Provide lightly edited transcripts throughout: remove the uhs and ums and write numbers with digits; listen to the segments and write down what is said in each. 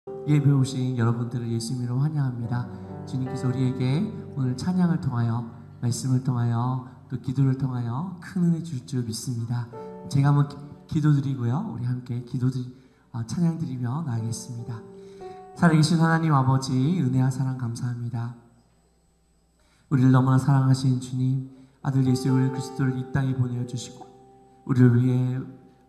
예배 오신 여러분들을 예수님으로 환영합니다. 주님께서 우리에게 오늘 찬양을 통하여, 말씀을 통하여, 또 기도를 통하여 큰 은혜 줄 줄 믿습니다. 제가 한번 기도드리고요, 우리 함께 찬양 드리며 나가겠습니다. 살아계신 하나님 아버지, 은혜와 사랑 감사합니다. 우리를 너무나 사랑하신 주님, 아들 예수 그리스도를 이 땅에 보내주시고 우리를 위해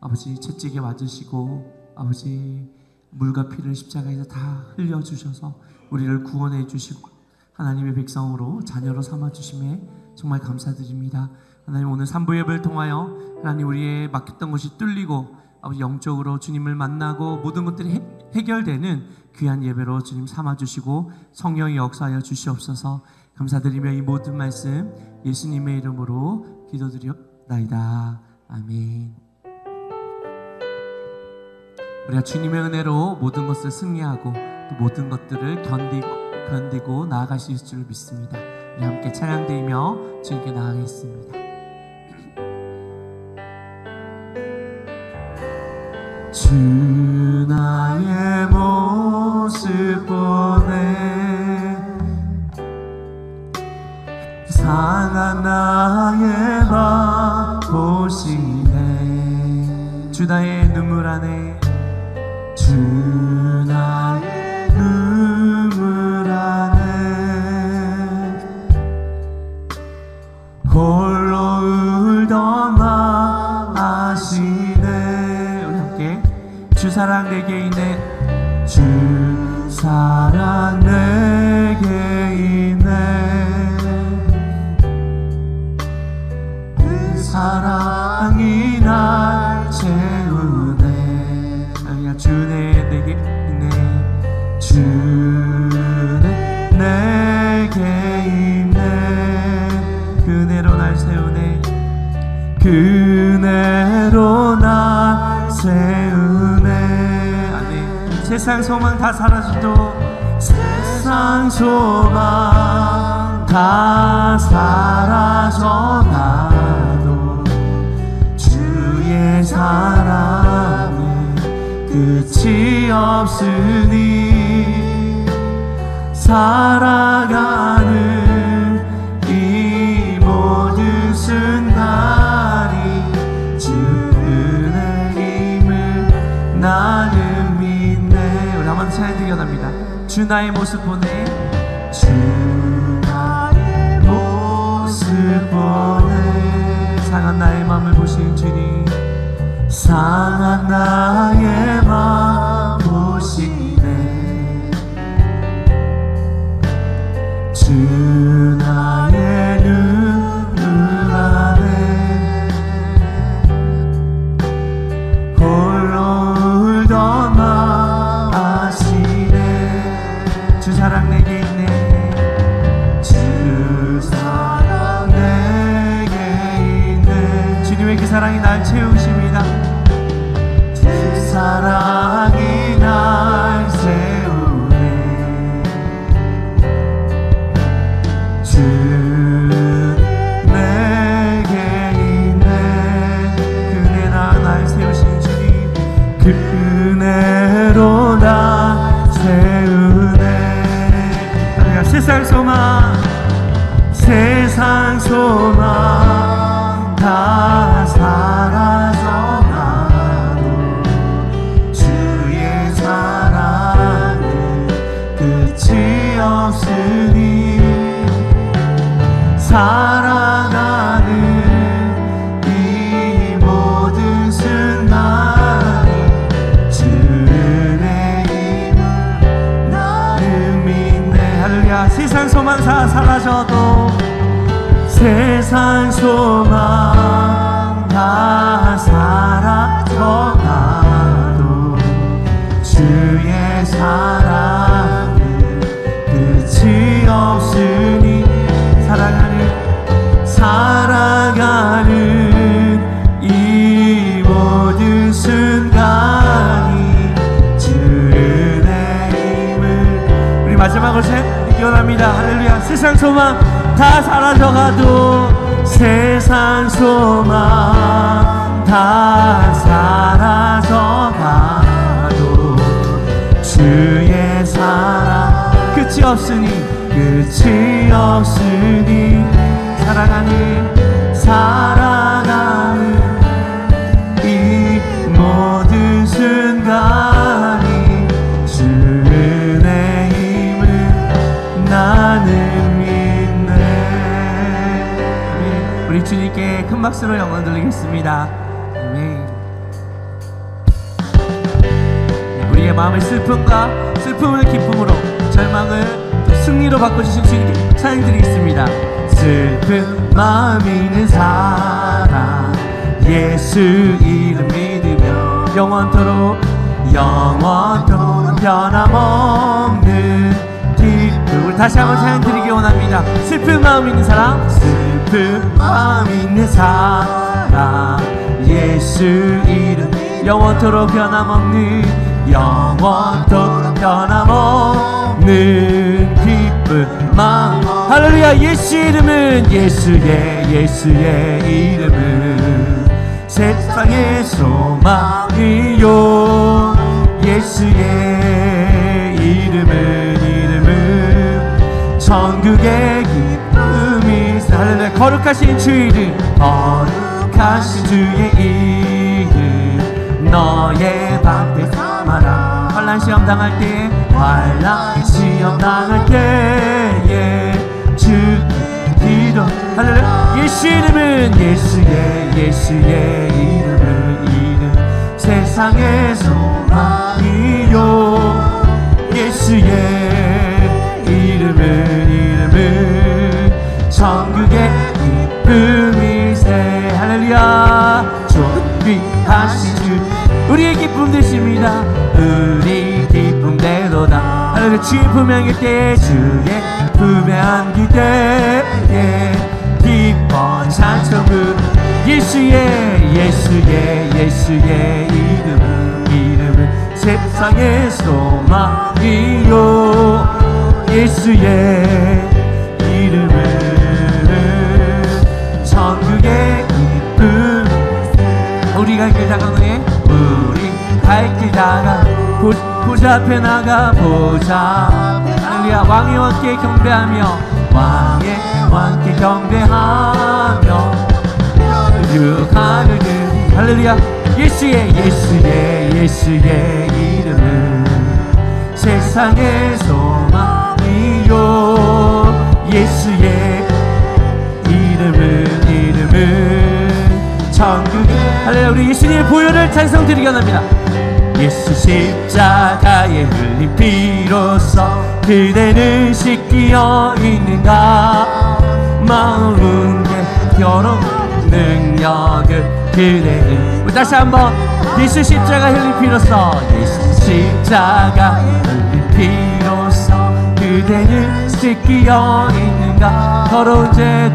아버지 채찍에 맞으시고 아버지 물과 피를 십자가에서 다 흘려주셔서 우리를 구원해 주시고 하나님의 백성으로 자녀로 삼아주심에 정말 감사드립니다. 하나님, 오늘 3부 예배를 통하여 하나님 우리의 막혔던 것이 뚫리고 아버지 영적으로 주님을 만나고 모든 것들이 해결되는 귀한 예배로 주님 삼아주시고 성령이 역사하여 주시옵소서. 감사드리며 이 모든 말씀 예수님의 이름으로 기도드리옵나이다. 아멘. 우리가 주님의 은혜로 모든 것을 승리하고 또 모든 것들을 견디고 나아갈 수 있을 줄 믿습니다. 우리 함께 찬양드리며 주님께 나아가겠습니다. 주 나의 모습 보네 상한 나의 맘 보시네 주 나의 눈물 안에 주 나의 눈물 안에 홀로 울던 나 아시네. 우리 함께 주 사랑 내게 있네 주 사랑 내게 있네 그 사랑이 날 채우네. 주네 내게 있네 주네 내게 있네 그네로 날 세우네 그네로 날 세우네. 아멘. 세상 소망 다 사라져도 세상 소망 다 사라져가도 주의 사랑은 끝이 없으니 살아가는 이 모든 순간이 주 은혜임을 나는 믿네. 우리 한번 찬양 드려갑니다. 주 나의 모습 보네 주 나의 모습 보네 상한 나의 맘을 보신 주님 상한 나의 맘 보시네 주 나의 눈물 안에 홀로 울던 나 아시네 주 사랑 내게 있네 주 사랑 내게 있네 주님의 그 사랑이 날 채우십니다. 사랑이 날 세우네 주 내게 있네 그네나 날 세우신 주님 그네로 날 세우네. 우리가 세상 소망 다 사라져가도 주의 사랑은 끝이 없으니 살아가는 이 모든 순간이 주 은혜임을 나는 믿네. 할렐루야. 세상 소망 다 사라져도 세상 소망 다 사라져가도 주의 사랑은 끝이 없으니 살아가는 이 모든 순간이 주 은혜임을. 우리 마지막으로 기원합니다. 할렐루야. 세상 소망 다 사라져가도 세상 소망 다 사라져가도 주 주의 사랑 끝이 없으니 살아가는 이 모든 순간이 주 은혜임을 나는 믿네. 우리 주님께 큰 박수로 영광 돌리겠습니다. 아멘. 우리의 마음의 슬픔을 기쁨으로, 절망을 승리로 바꿔주신 주님께 찬양드리겠습니다. 슬픈 마음이 있는 사람 예수 이름 믿으며 영원토록 변함없는 기쁨. 우리 다시 한번 찬양드리기 원합니다. 슬픈 마음 있는 사람 예수 이름 영원토록 변함없는 기쁨 마음. 할렐루야. 예수의 이름은 세상의 소망이요. 예수의 이름은 천국의 기쁨이. 할렐루야. 거룩하신 주의 이름 너의 방패 삼아라. 환난 시험 당할 때에 주께 기도. 할렐루야. 예수의 이름 세상의 소망이요. 예수의 이름은 천국의 기쁨이세. 할렐루야. 존귀하신 주 우리의 기쁨 되십니다. 우리 기쁨대로다. 할렐루야. 주의 품에 안길 때에 주의 품에 안길 때에 기뻐 찬송 부르. 예수의 이름은 세상의 소망이요. 예수의 이름은 천국의 기쁨. 우리 갈 길 다가오네. 우리 갈 길 다가 보좌 앞에 나가 보자. 할렐루야. 왕의 왕께 경배하며 가느니. 할렐루야. 예수의 이름은 세상의 소망이요. 예수의 이름은 천국의. 할렐루야. 우리 예수님의 보혈을 찬송드리기 원합니다. 예수 십자가에 흘린 피로써 그대는 씻기어 있는가. 마음은 괴로운 능력을 그대는. 우리 다시 한번. 예수 십자가 흘린 피로써 그대는 씻기어 있는가. 더러운 죄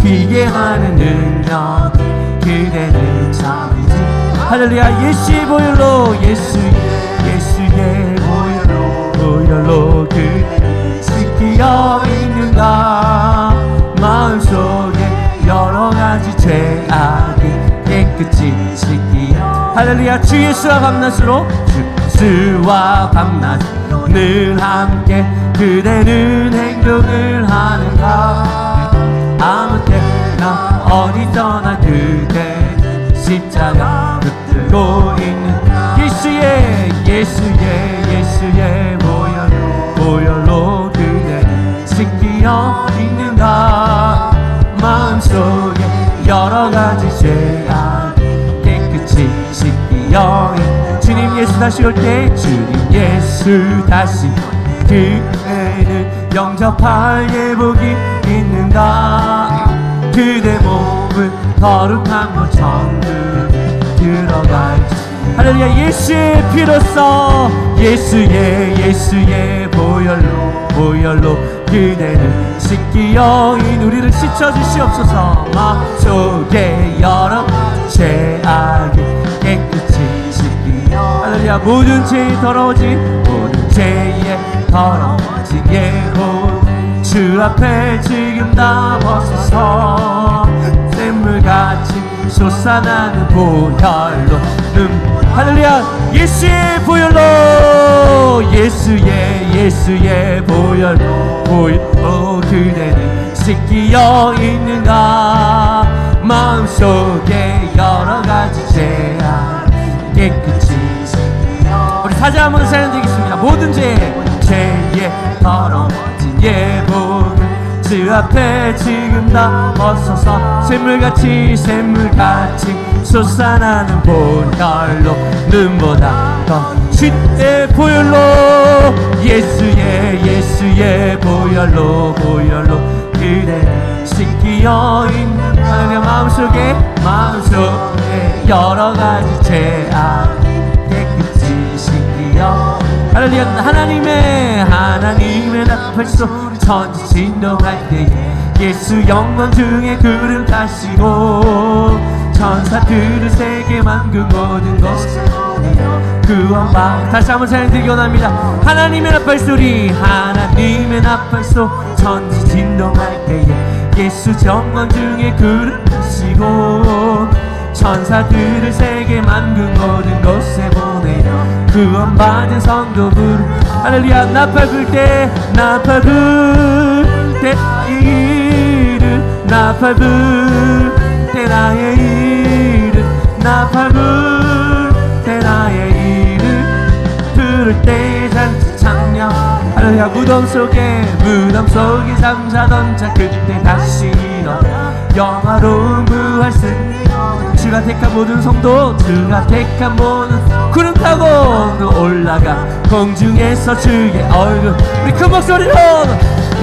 피게 하는 능력 그대는 참이지. 할렐루야. 예수의 보혈로 그대는 씻기어 있는가. 마음속에 여러가지 죄악이 깨끗이 씻기어. 할렐루야. 주 예수와 밤낮으로 늘 함께 그대는 행동을 하는가. 아무 때나 어디서나 그대 십자가 붙들고 있는. 예수의 보혈로 그대 씻기어 있는가. 마음속에 여러가지 죄악 깨끗이 씻기어. 주님 예수 다시 올 때 그대는 영접할 예복이 있는가. 그대 몸은 거룩함으로 천국 들어갈지. 할렐루야. 예수의 피로써 예수의 보혈로 그대는 씻기어 인. 우리를 씻어주시옵소서. 마음속에 여러 죄악이 깨끗이 씻기어. 할렐루야. 모든 죄에 더러워진 예고 주 앞에 지금 다 벗어서 샘물같이 솟아나는 보혈로 할렐루야. 예수의 보혈로, 예수의 보혈로 그대는 씻기어 있는가. 마음속에 여러 가지 죄악 깨끗이 우리 사자 한번 찬양드리겠습니다. 모든 죄의 더러워진 예복을 주 앞에 지금 다 벗어서 샘물같이 솟아나는 보혈로 눈보다 더 주의 보혈로 예수의 보혈로 그대 씻기어 있는 마음속에 여러 가지 죄악 깨끗이 씻기어 할렐루야. 하나님의 나팔 소리 천지 진동할 때에 예수 영광 중에 구름 타시고 천사들을 세계 만국 모든 것을 구원받 다시 한번 찬양드리기 원합니다. 하나님의 나팔 소리 천지 진동할 때에 예수 영광 중에 구름 타시고 천사들을 세계 만국 모든 곳에 보내려 구원받은 성도들 할렐루야. 나팔 불 때 나의 이름 나팔 불 때 나의 이름 나팔 불 때 나의 이름 부를 때의 잔치 찬양 할렐루야. 무덤 속에 잠자던 자 그때 다시 일어나 영화로운 부활 승리 주가 택한 모든 성도 주가 택한 모든 구름 타고 올라가 공중에서 주의 얼굴 우리 큰 목소리로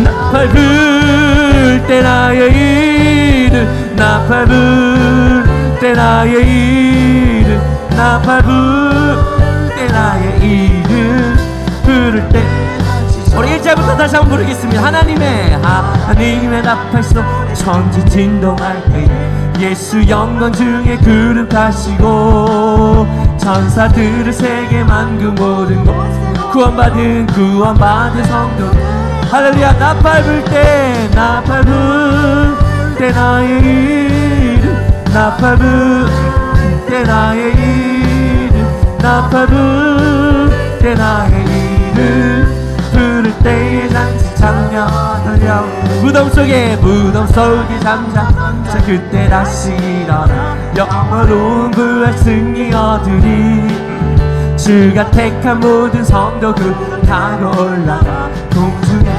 나팔 불 때 나의 이름 나팔 불 때 나의 이름 나팔 불 때 나의 이름 부를 때 우리 1절부터 다시 한번 부르겠습니다. 하나님의 나팔소 천지 진동할 때 예수 영광 중에 구름 타시고 천사들을 세계 만국 모든 곳 구원받은 성도 할렐루야. 나팔 불 때 나의 이름 나팔 불 때 나의 이름 나팔 불 때 나의 이름 부를 때의 잔치 찬양 할렐루야. 무덤 속에 잠자 그때 다시 일어나 영원로운 부활 승리 얻으리 주가 택한 모든 성도 그 타고 올라가 공중에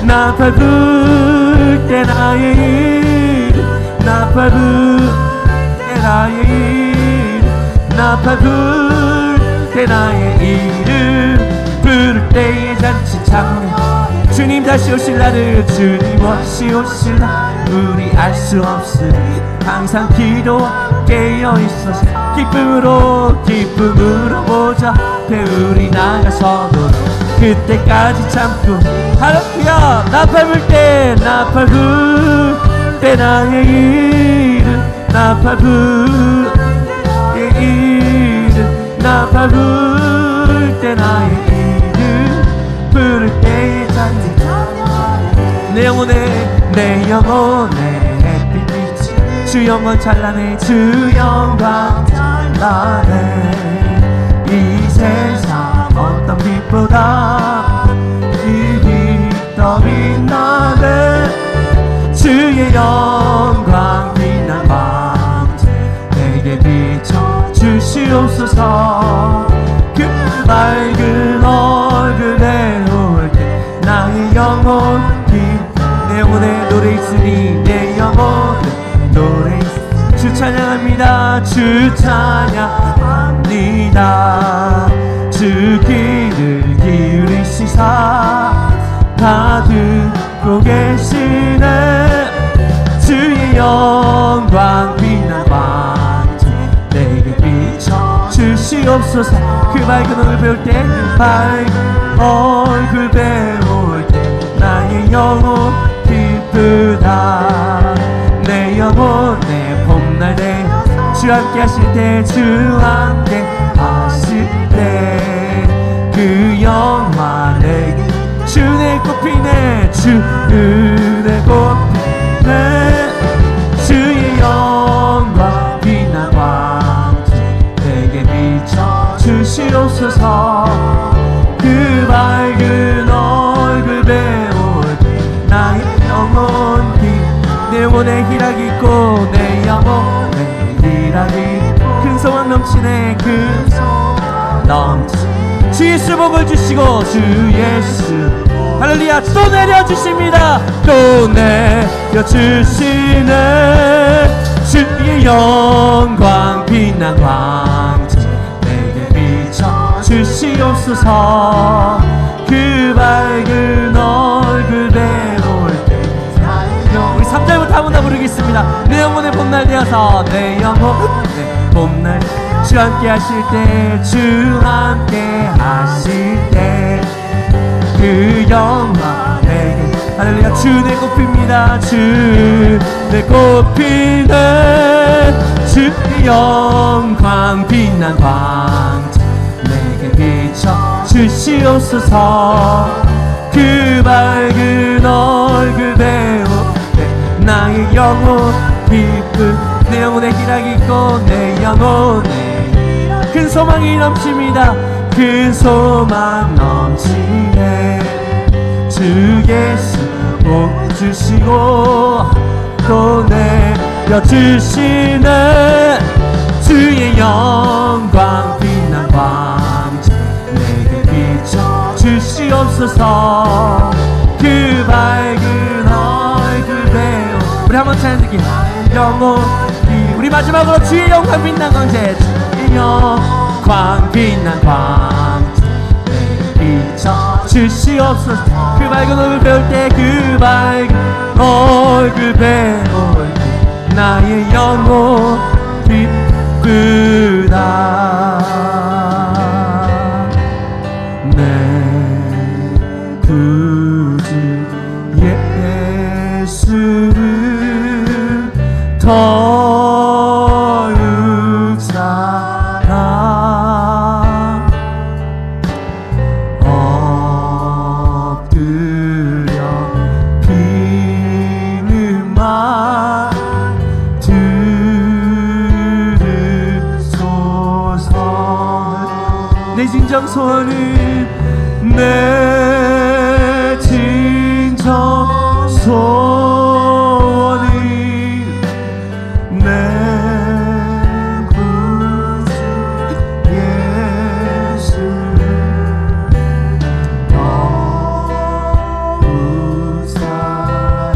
나팔 불 때 나의 이름 나팔 불 때 나의 이름 나팔 불 때 나의 이름 부를 때의 잔치 찬양 주님 다시 오실 날을 주님 다시 오실 날 우리 알 수 없으니 항상 기도 깨어 있어서 기쁨으로 보자 배우리 나가서도 그때까지 참고 할렐루야. 나팔 불 때 나의 이름 나팔 불 때 이름 나팔 불 때 나의 이름 부를 때의 잔치 내 영혼에 햇빛이 주 영광 찬란해 주 영광 찬란해 이 세상 어떤 빛보다 이 빛 더 빛나네 주의 영광 빛난 밤새 내게 비춰 주시옵소서 그 밝은 얼굴에 올 때 나의 영혼 내 영혼에 노래 있으니 내 영혼에 노래 있으니 주 찬양합니다. 주 찬양합니다. 주 귀를 기울이시사 다 듣고 계시네 주의 영광 빛난 밤새 내게 비춰 주시옵소서 그 밝은 얼굴 배울 때 밝은 얼굴 배울 때 나의 영혼 기쁘다 내 영혼 내 봄날 때 주 함께 하실 때 주 함께 하실 때 그 영화 내게 주의 꽃피네 주의 꽃피네 주의 영광 빛난 주시옵소서. 그 밝은 얼굴 배울 나의 영혼 내 영혼에 희락이 있고 내 영혼에 희락이 있고 큰 소망 넘치네. 큰 소망 넘치네. 주 예수 복을 주시고 주 예수 할렐루야 또 내려주십니다. 또 내려주시네. 주의 영광 빛난 광채 내게 비춰 주시옵소서. 그 밝은 얼굴 배울 때 우리 3절부터 한 번 더 부르겠습니다. 내 영혼의 봄날 되어서 내 영혼의 봄날 주 함께 하실 때 주 함께 하실 때 그 영광 내게 할렐루야 주 내 꽃핍니다. 주 내 꽃피네. 주의 영광 빛난 광채 내게 비춰 주시옵소서. 그 밝은 얼굴 배우 나의 영혼 기쁨 내 영혼에 희락이 있고 내 영혼에 큰 소망이 넘칩니다. 큰 소망 넘치네. 주 예수 복 주시고 또 내려주시네. 주의 영광 빛난 광채 내게 비춰 주시옵소서. 그 밝은 얼굴 배우 우리 한번 찬양 듣기 영혼 우리 마지막으로 주의 영광 빛난 광채 주의 영광 빛난 광채 내게 비춰 주시옵소서. 그 밝은 얼굴 배울 때 그 밝은 얼굴 배울 때 나의 영혼 기쁘다. 내 구주 예수를 더욱 사랑 엎드려 비는 말 들으소서. 내 진정 소원은 내 진정 소원은 내 구주 예수를 더욱 사랑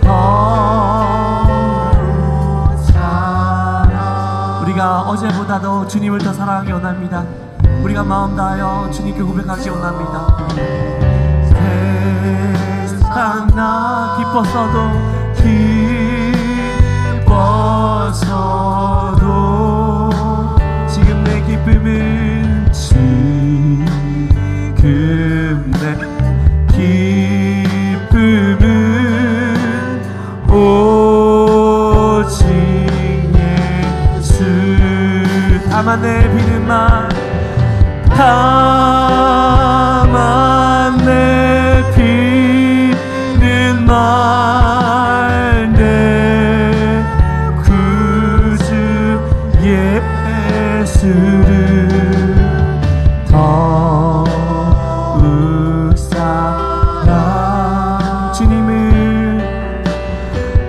더욱 사랑. 우리가 어제보다도 주님을 더 사랑하기 원합니다. 우리가 마음 다하여 주님께 고백하기 원합니다. 세상 나 기뻤어도 지금 내 기쁨은 지금 내 기쁨은 오직 예수. 다만 내 비는 말 다만 내 비는 말 내 구주 예수를 더욱 사랑 주님을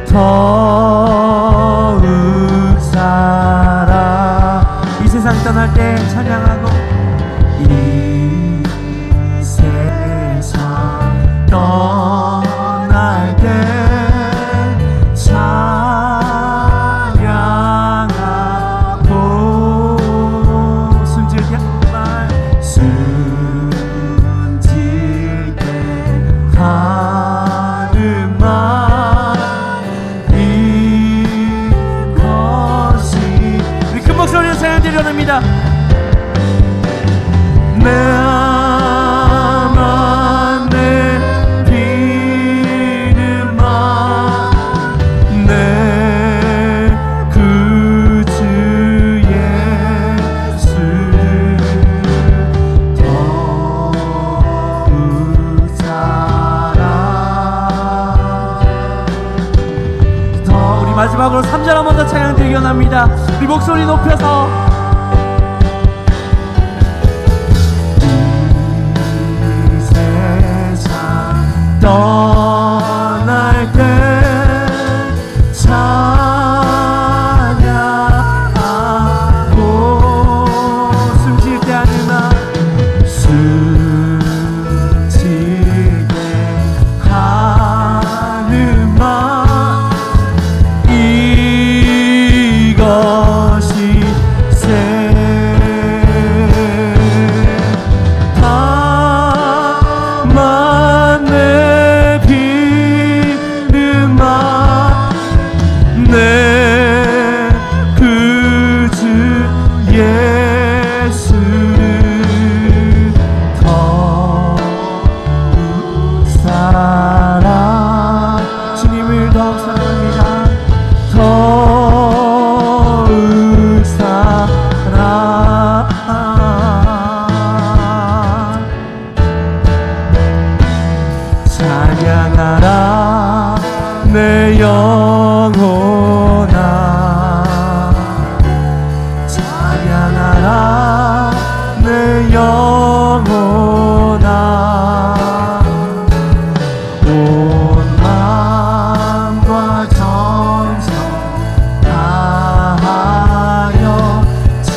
더욱 사랑. 이 세상 떠날 때 찬양하고 이 세상 떠날 때 찬양하고 순질게 말 순질게 하는 말 이것이 우리 큰 목소리로 찬양 드려냅니다. 내만 내 비는 말 내 구주 예수를 더욱 사랑. 더 우리 마지막으로 3절 사람 먼저 찬양 드리기 원합니다. 우리 목소리 높여서 이 세상 떠날 때 찬양하고 숨쉴 때 하는 말 숨쉬게 하는 말 이것이 다만 내 비름아 내 그 주 예수를 더욱 사랑 주님을 더욱 사랑합니다. 더욱 사랑 찬양하라 내 영혼아 찬양하라 내 영혼아 온 마음과 정성 다하여 주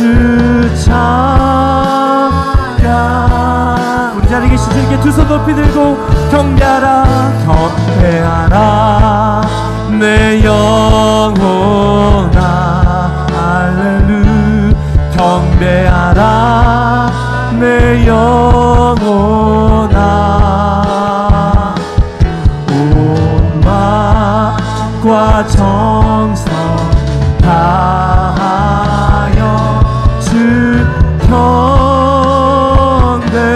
찬양 우리 자리에 계신 주님께 두 손 높이 들고 경배하라 경배하라 내 영혼아 할렐루야 경배하라 내 영혼아 온 마음과 정성 다하여 주 경배하라.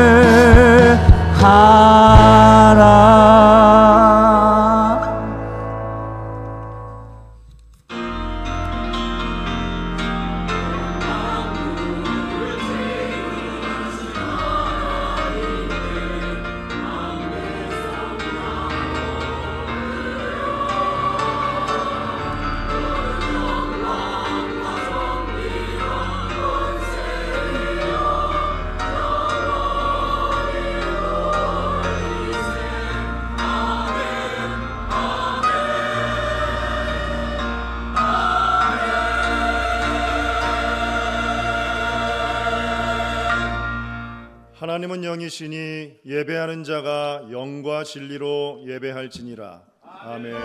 하나님은 영이시니 예배하는 자가 영과 진리로 예배할지니라. 아멘.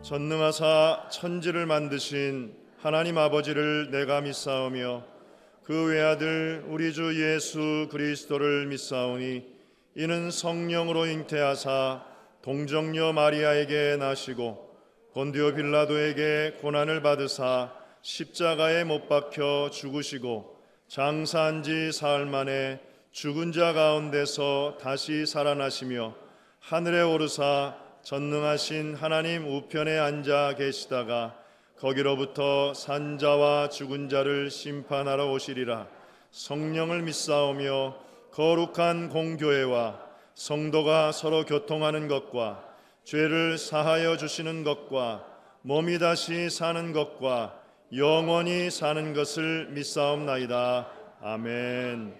전능하사 천지를 만드신 하나님 아버지를 내가 믿사오며 그 외아들 우리 주 예수 그리스도를 믿사오니 이는 성령으로 잉태하사 동정녀 마리아에게 나시고 본디오 빌라도에게 고난을 받으사 십자가에 못 박혀 죽으시고 장사한 지 사흘 만에 죽은 자 가운데서 다시 살아나시며 하늘에 오르사 전능하신 하나님 우편에 앉아 계시다가 거기로부터 산자와 죽은 자를 심판하러 오시리라. 성령을 믿사오며 거룩한 공교회와 성도가 서로 교통하는 것과 죄를 사하여 주시는 것과 몸이 다시 사는 것과 영원히 사는 것을 믿사옵나이다. 아멘.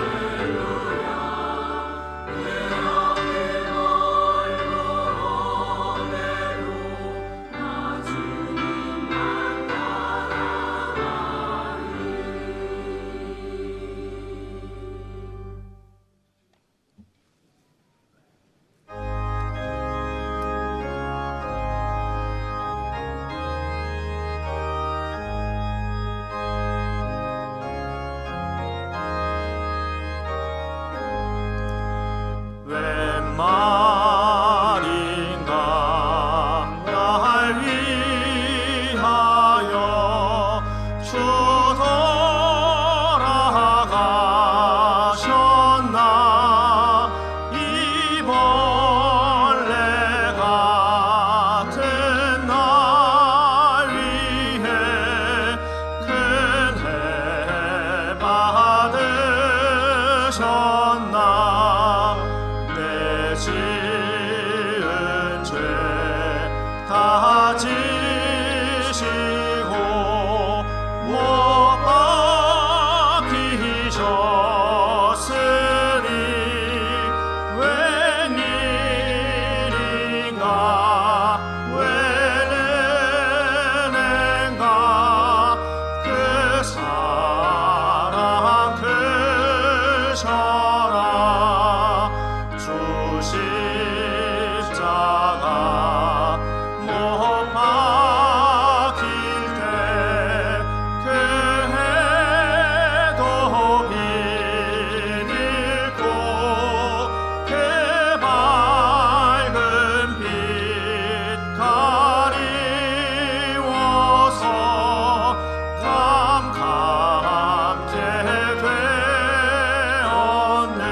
할렐루야 할렐루야 나 내 지은 죄 다 지시고 못 박히셨으니 웬일인가 웬은행가 그 사랑 크셔라 주 십자가 못 박힐 때 그 해도 빛있고 그 밝은 빛 가리워서 감감케 되었네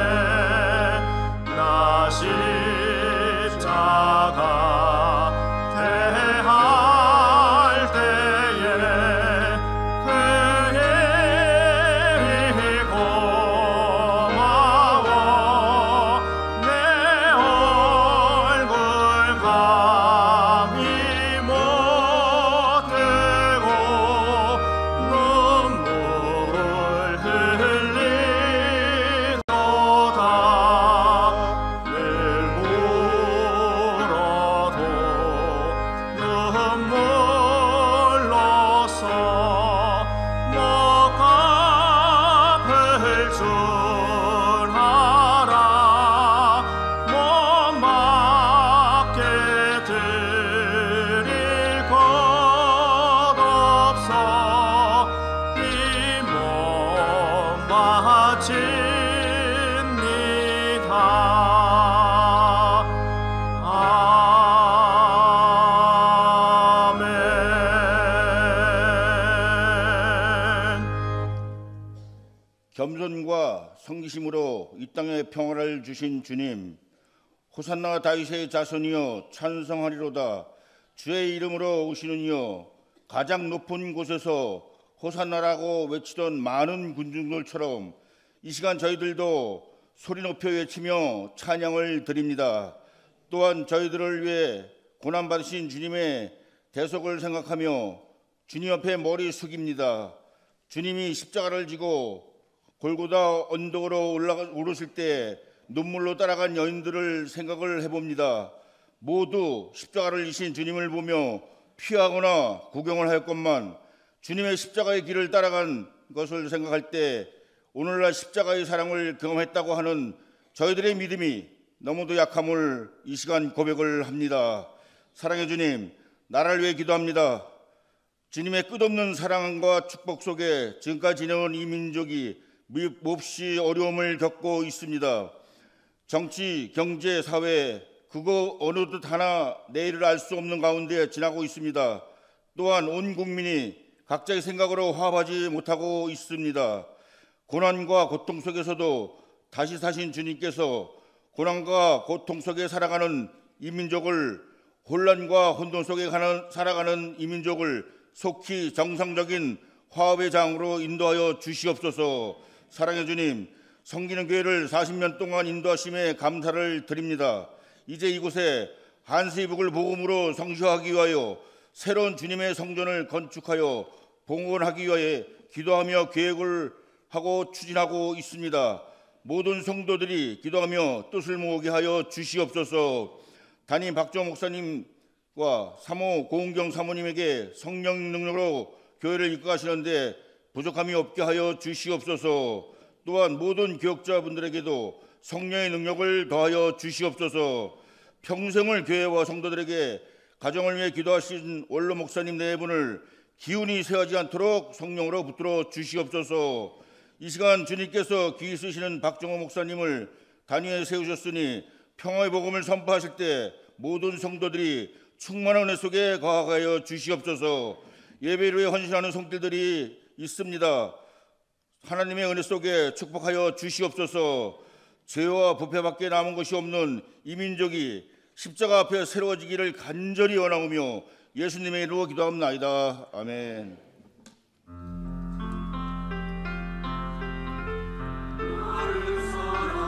나 십자가 대할 때에 그의 고마워 내 얼굴 감히 못 뜨고 눈물 흘리도다 늘 울어도 눈물로써 못 갚을 줄 알아 못 맞게 드릴 것 없어 이 몸 바칩니다 아멘. 겸손과 성기심으로 이 땅에 평화를 주신 주님, 호산나 다윗의 자손이여 찬송하리로다. 주의 이름으로 오시는 이여 가장 높은 곳에서 호산나라고 외치던 많은 군중들처럼 이 시간 저희들도 소리 높여 외치며 찬양을 드립니다. 또한 저희들을 위해 고난받으신 주님의 대속을 생각하며 주님 앞에 머리 숙입니다. 주님이 십자가를 지고 골고다 언덕으로 오르실 때 눈물로 따라간 여인들을 생각을 해봅니다. 모두 십자가를 지신 주님을 보며 피하거나 구경을 하였건만 주님의 십자가의 길을 따라간 것을 생각할 때 오늘날 십자가의 사랑을 경험했다고 하는 저희들의 믿음이 너무도 약함을 이 시간 고백을 합니다. 사랑의 주님, 나라를 위해 기도합니다. 주님의 끝없는 사랑과 축복 속에 지금까지 지내온 이 민족이 몹시 어려움을 겪고 있습니다. 정치, 경제, 사회 그거 어느 듯 하나 내일을 알 수 없는 가운데 지나고 있습니다. 또한 온 국민이 각자의 생각으로 화합하지 못하고 있습니다. 고난과 고통 속에서도 다시 사신 주님께서 고난과 고통 속에 살아가는 이 민족을 혼란과 혼돈 속에 살아가는 이 민족을 속히 정상적인 화합의 장으로 인도하여 주시옵소서. 사랑의 주님, 섬기는 교회를 40년 동안 인도하심에 감사를 드립니다. 이제 이곳에 한세이북을 복음으로 성취하기 위하여 새로운 주님의 성전을 건축하여 봉헌하기 위하여 기도하며 계획을 하고 추진하고 있습니다. 모든 성도들이 기도하며 뜻을 모으게 하여 주시옵소서. 담임 박정호 목사님과 사모 고은경 사모님에게 성령 능력으로 교회를 이끌어가시는데 부족함이 없게 하여 주시옵소서. 또한 모든 교역자분들에게도 성령의 능력을 더하여 주시옵소서. 평생을 교회와 성도들에게 가정을 위해 기도하신 원로 목사님 네 분을 기운이 세하지 않도록 성령으로 붙들어 주시옵소서. 이 시간 주님께서 귀히 쓰시는 박정호 목사님을 단위에 세우셨으니 평화의 복음을 선포하실 때 모든 성도들이 충만한 은혜 속에 거하여 주시옵소서. 예배를 위해 헌신하는 손길들이 있습니다. 하나님의 은혜 속에 축복하여 주시옵소서. 죄와 부패밖에 남은 것이 없는 이 민족이 십자가 앞에 새로워지기를 간절히 원하오며 예수님의 이름으로 기도합나이다. 아멘. 나를 사랑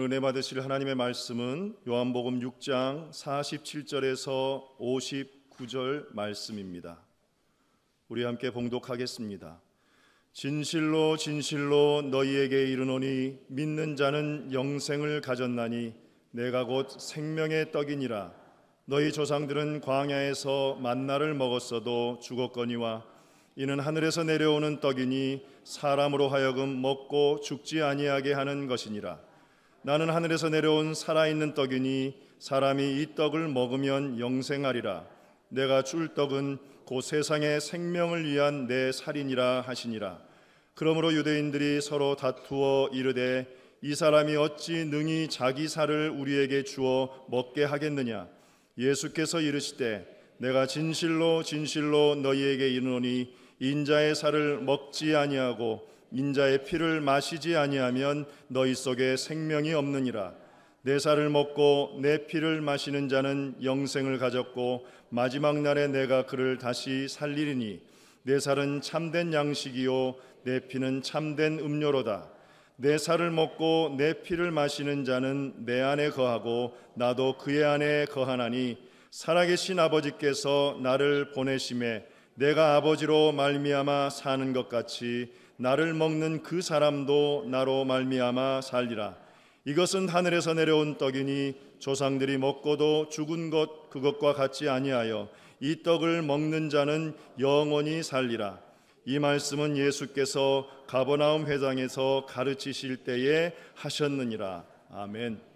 은혜 받으실 하나님의 말씀은 요한복음 6장 47절에서 59절 말씀입니다. 우리 함께 봉독하겠습니다. 진실로 진실로 너희에게 이르노니 믿는 자는 영생을 가졌나니 내가 곧 생명의 떡이니라. 너희 조상들은 광야에서 만나를 먹었어도 죽었거니와 이는 하늘에서 내려오는 떡이니 사람으로 하여금 먹고 죽지 아니하게 하는 것이니라. 나는 하늘에서 내려온 살아있는 떡이니 사람이 이 떡을 먹으면 영생하리라. 내가 줄 떡은 곧 세상의 생명을 위한 내 살이니라 하시니라. 그러므로 유대인들이 서로 다투어 이르되 이 사람이 어찌 능히 자기 살을 우리에게 주어 먹게 하겠느냐. 예수께서 이르시되 내가 진실로 진실로 너희에게 이르노니 인자의 살을 먹지 아니하고 인자의 피를 마시지 아니하면 너희 속에 생명이 없느니라. 내 살을 먹고 내 피를 마시는 자는 영생을 가졌고 마지막 날에 내가 그를 다시 살리리니 내 살은 참된 양식이요 내 피는 참된 음료로다. 내 살을 먹고 내 피를 마시는 자는 내 안에 거하고 나도 그의 안에 거하나니 살아계신 아버지께서 나를 보내심에 내가 아버지로 말미암아 사는 것 같이 나를 먹는 그 사람도 나로 말미암아 살리라. 이것은 하늘에서 내려온 떡이니 조상들이 먹고도 죽은 것 그것과 같지 아니하여 이 떡을 먹는 자는 영원히 살리라. 이 말씀은 예수께서 가버나움 회당에서 가르치실 때에 하셨느니라. 아멘.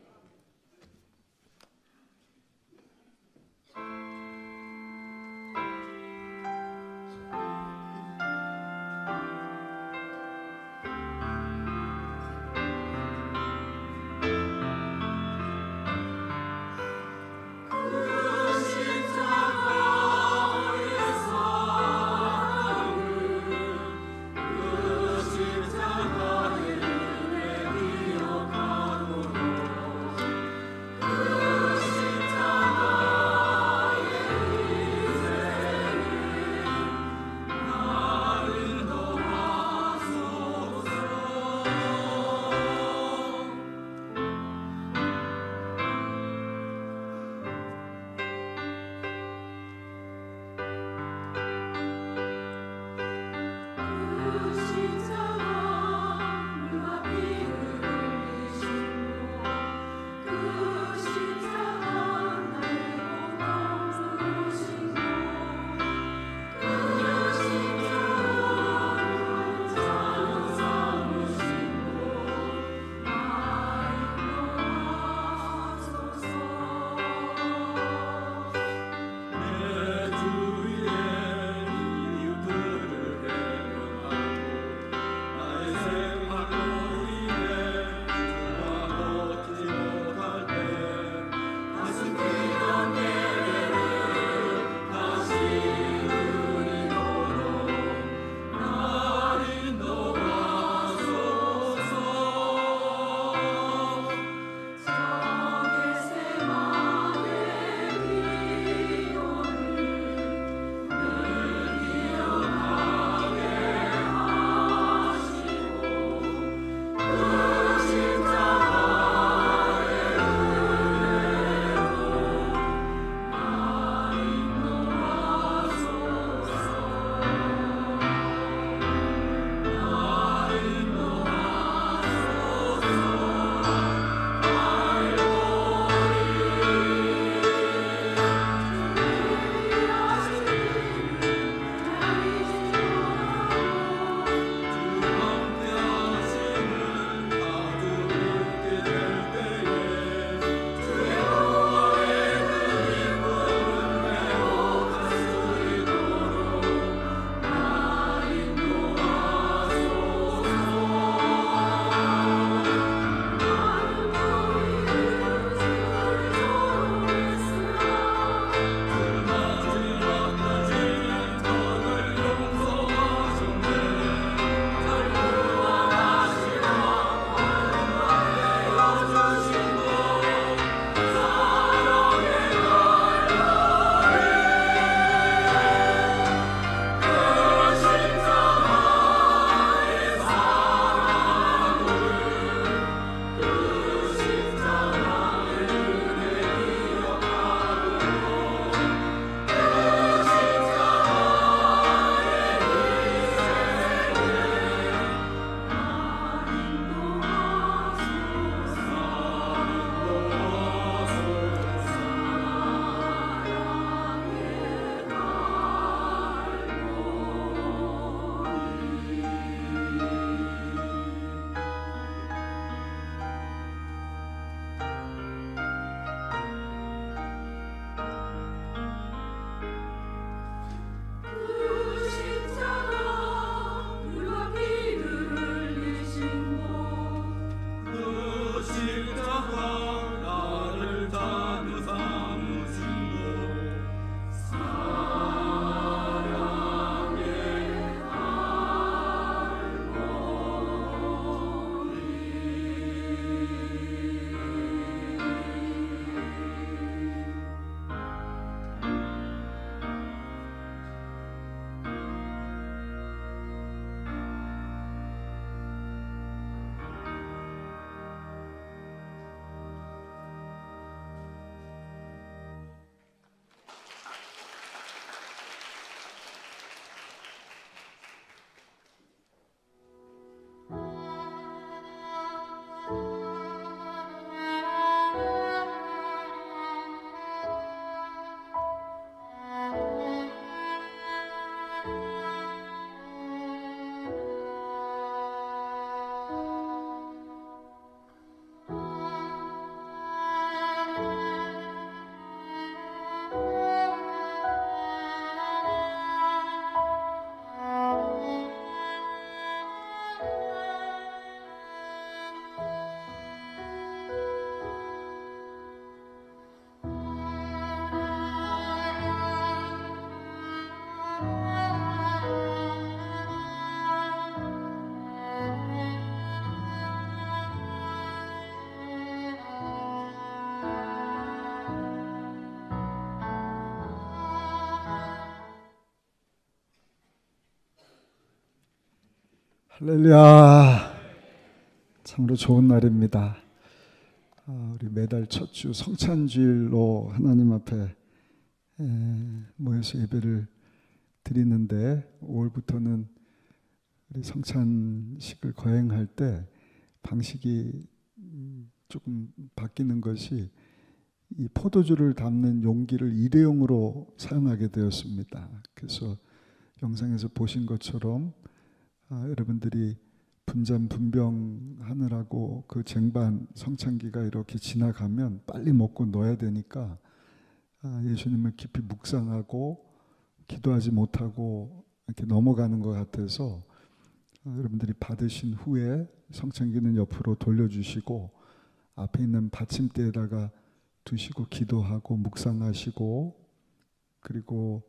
할렐루야. 참으로 좋은 날입니다. 우리 매달 첫 주 성찬주일로 하나님 앞에 모여서 예배를 드리는데 5월부터는 우리 성찬식을 거행할 때 방식이 조금 바뀌는 것이 이 포도주를 담는 용기를 일회용으로 사용하게 되었습니다. 그래서 영상에서 보신 것처럼 여러분들이 분잔 분병하느라고 그 쟁반 성찬기가 이렇게 지나가면 빨리 먹고 넣어야 되니까 예수님을 깊이 묵상하고 기도하지 못하고 이렇게 넘어가는 것 같아서 여러분들이 받으신 후에 성찬기는 옆으로 돌려주시고 앞에 있는 받침대에다가 두시고 기도하고 묵상하시고 그리고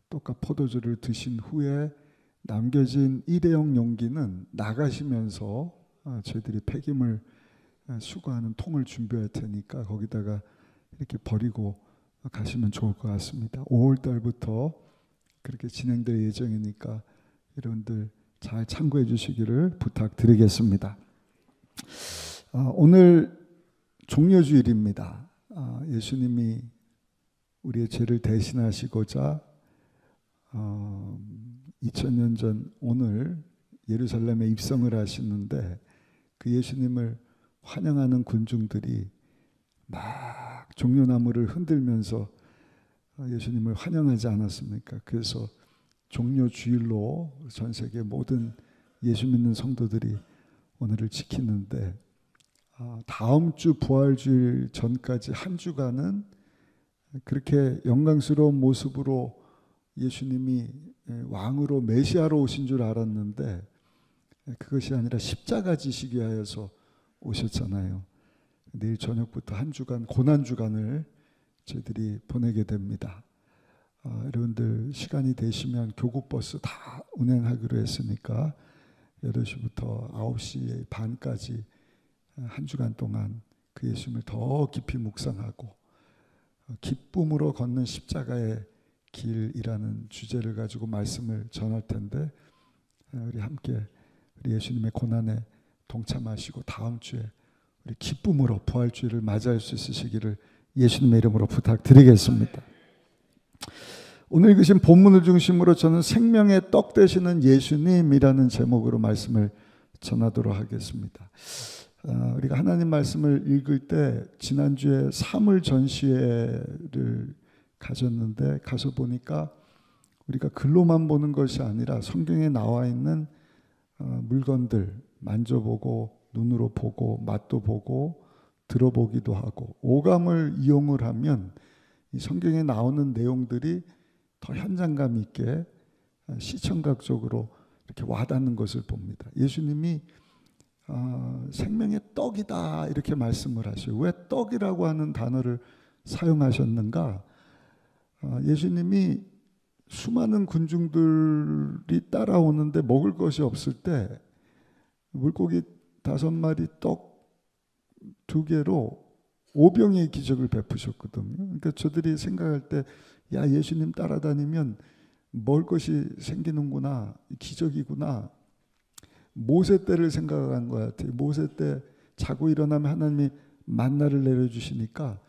똑같이 포도주를 드신 후에 남겨진 일회용 용기는 나가시면서 저희들이 폐기물 수거하는 통을 준비할 테니까 거기다가 이렇게 버리고 가시면 좋을 것 같습니다. 5월 달부터 그렇게 진행될 예정이니까 여러분들 잘 참고해 주시기를 부탁드리겠습니다. 오늘 종려주일입니다. 예수님이 우리의 죄를 대신하시고자 2000년 전 오늘 예루살렘에 입성을 하시는데 그 예수님을 환영하는 군중들이 막 종려나무를 흔들면서 예수님을 환영하지 않았습니까? 그래서 종려주일로 전 세계 모든 예수 믿는 성도들이 오늘을 지키는데 다음 주 부활주일 전까지 한 주간은 그렇게 영광스러운 모습으로 예수님이 왕으로 메시아로 오신 줄 알았는데 그것이 아니라 십자가 지시기 위하여서 오셨잖아요. 내일 저녁부터 한 주간 고난주간을 저희들이 보내게 됩니다. 여러분들 시간이 되시면 교구버스 다 운행하기로 했으니까 8시부터 9시 반까지 한 주간 동안 그 예수님을 더 깊이 묵상하고 기쁨으로 걷는 십자가의 길이라는 주제를 가지고 말씀을 전할 텐데 우리 함께 우리 예수님의 고난에 동참하시고 다음 주에 우리 기쁨으로 부활주일을 맞이할 수 있으시기를 예수님의 이름으로 부탁드리겠습니다. 오늘 읽으신 본문을 중심으로 저는 생명의 떡 되시는 예수님이라는 제목으로 말씀을 전하도록 하겠습니다. 우리가 하나님 말씀을 읽을 때 지난주에 사물 전시회를 가졌는데 가서 보니까 우리가 글로만 보는 것이 아니라 성경에 나와 있는 물건들 만져보고 눈으로 보고 맛도 보고 들어보기도 하고 오감을 이용을 하면 이 성경에 나오는 내용들이 더 현장감 있게 시청각적으로 이렇게 와닿는 것을 봅니다. 예수님이 생명의 떡이다 이렇게 말씀을 하셔요. 왜 떡이라고 하는 단어를 사용하셨는가? 예수님이 수많은 군중들이 따라오는데 먹을 것이 없을 때 물고기 5마리 떡 2개로 5병의 기적을 베푸셨거든요. 그러니까 저들이 생각할 때 야 예수님 따라다니면 먹을 것이 생기는구나 기적이구나 모세 때를 생각한 것 같아요. 모세 때 자고 일어나면 하나님이 만나를 내려주시니까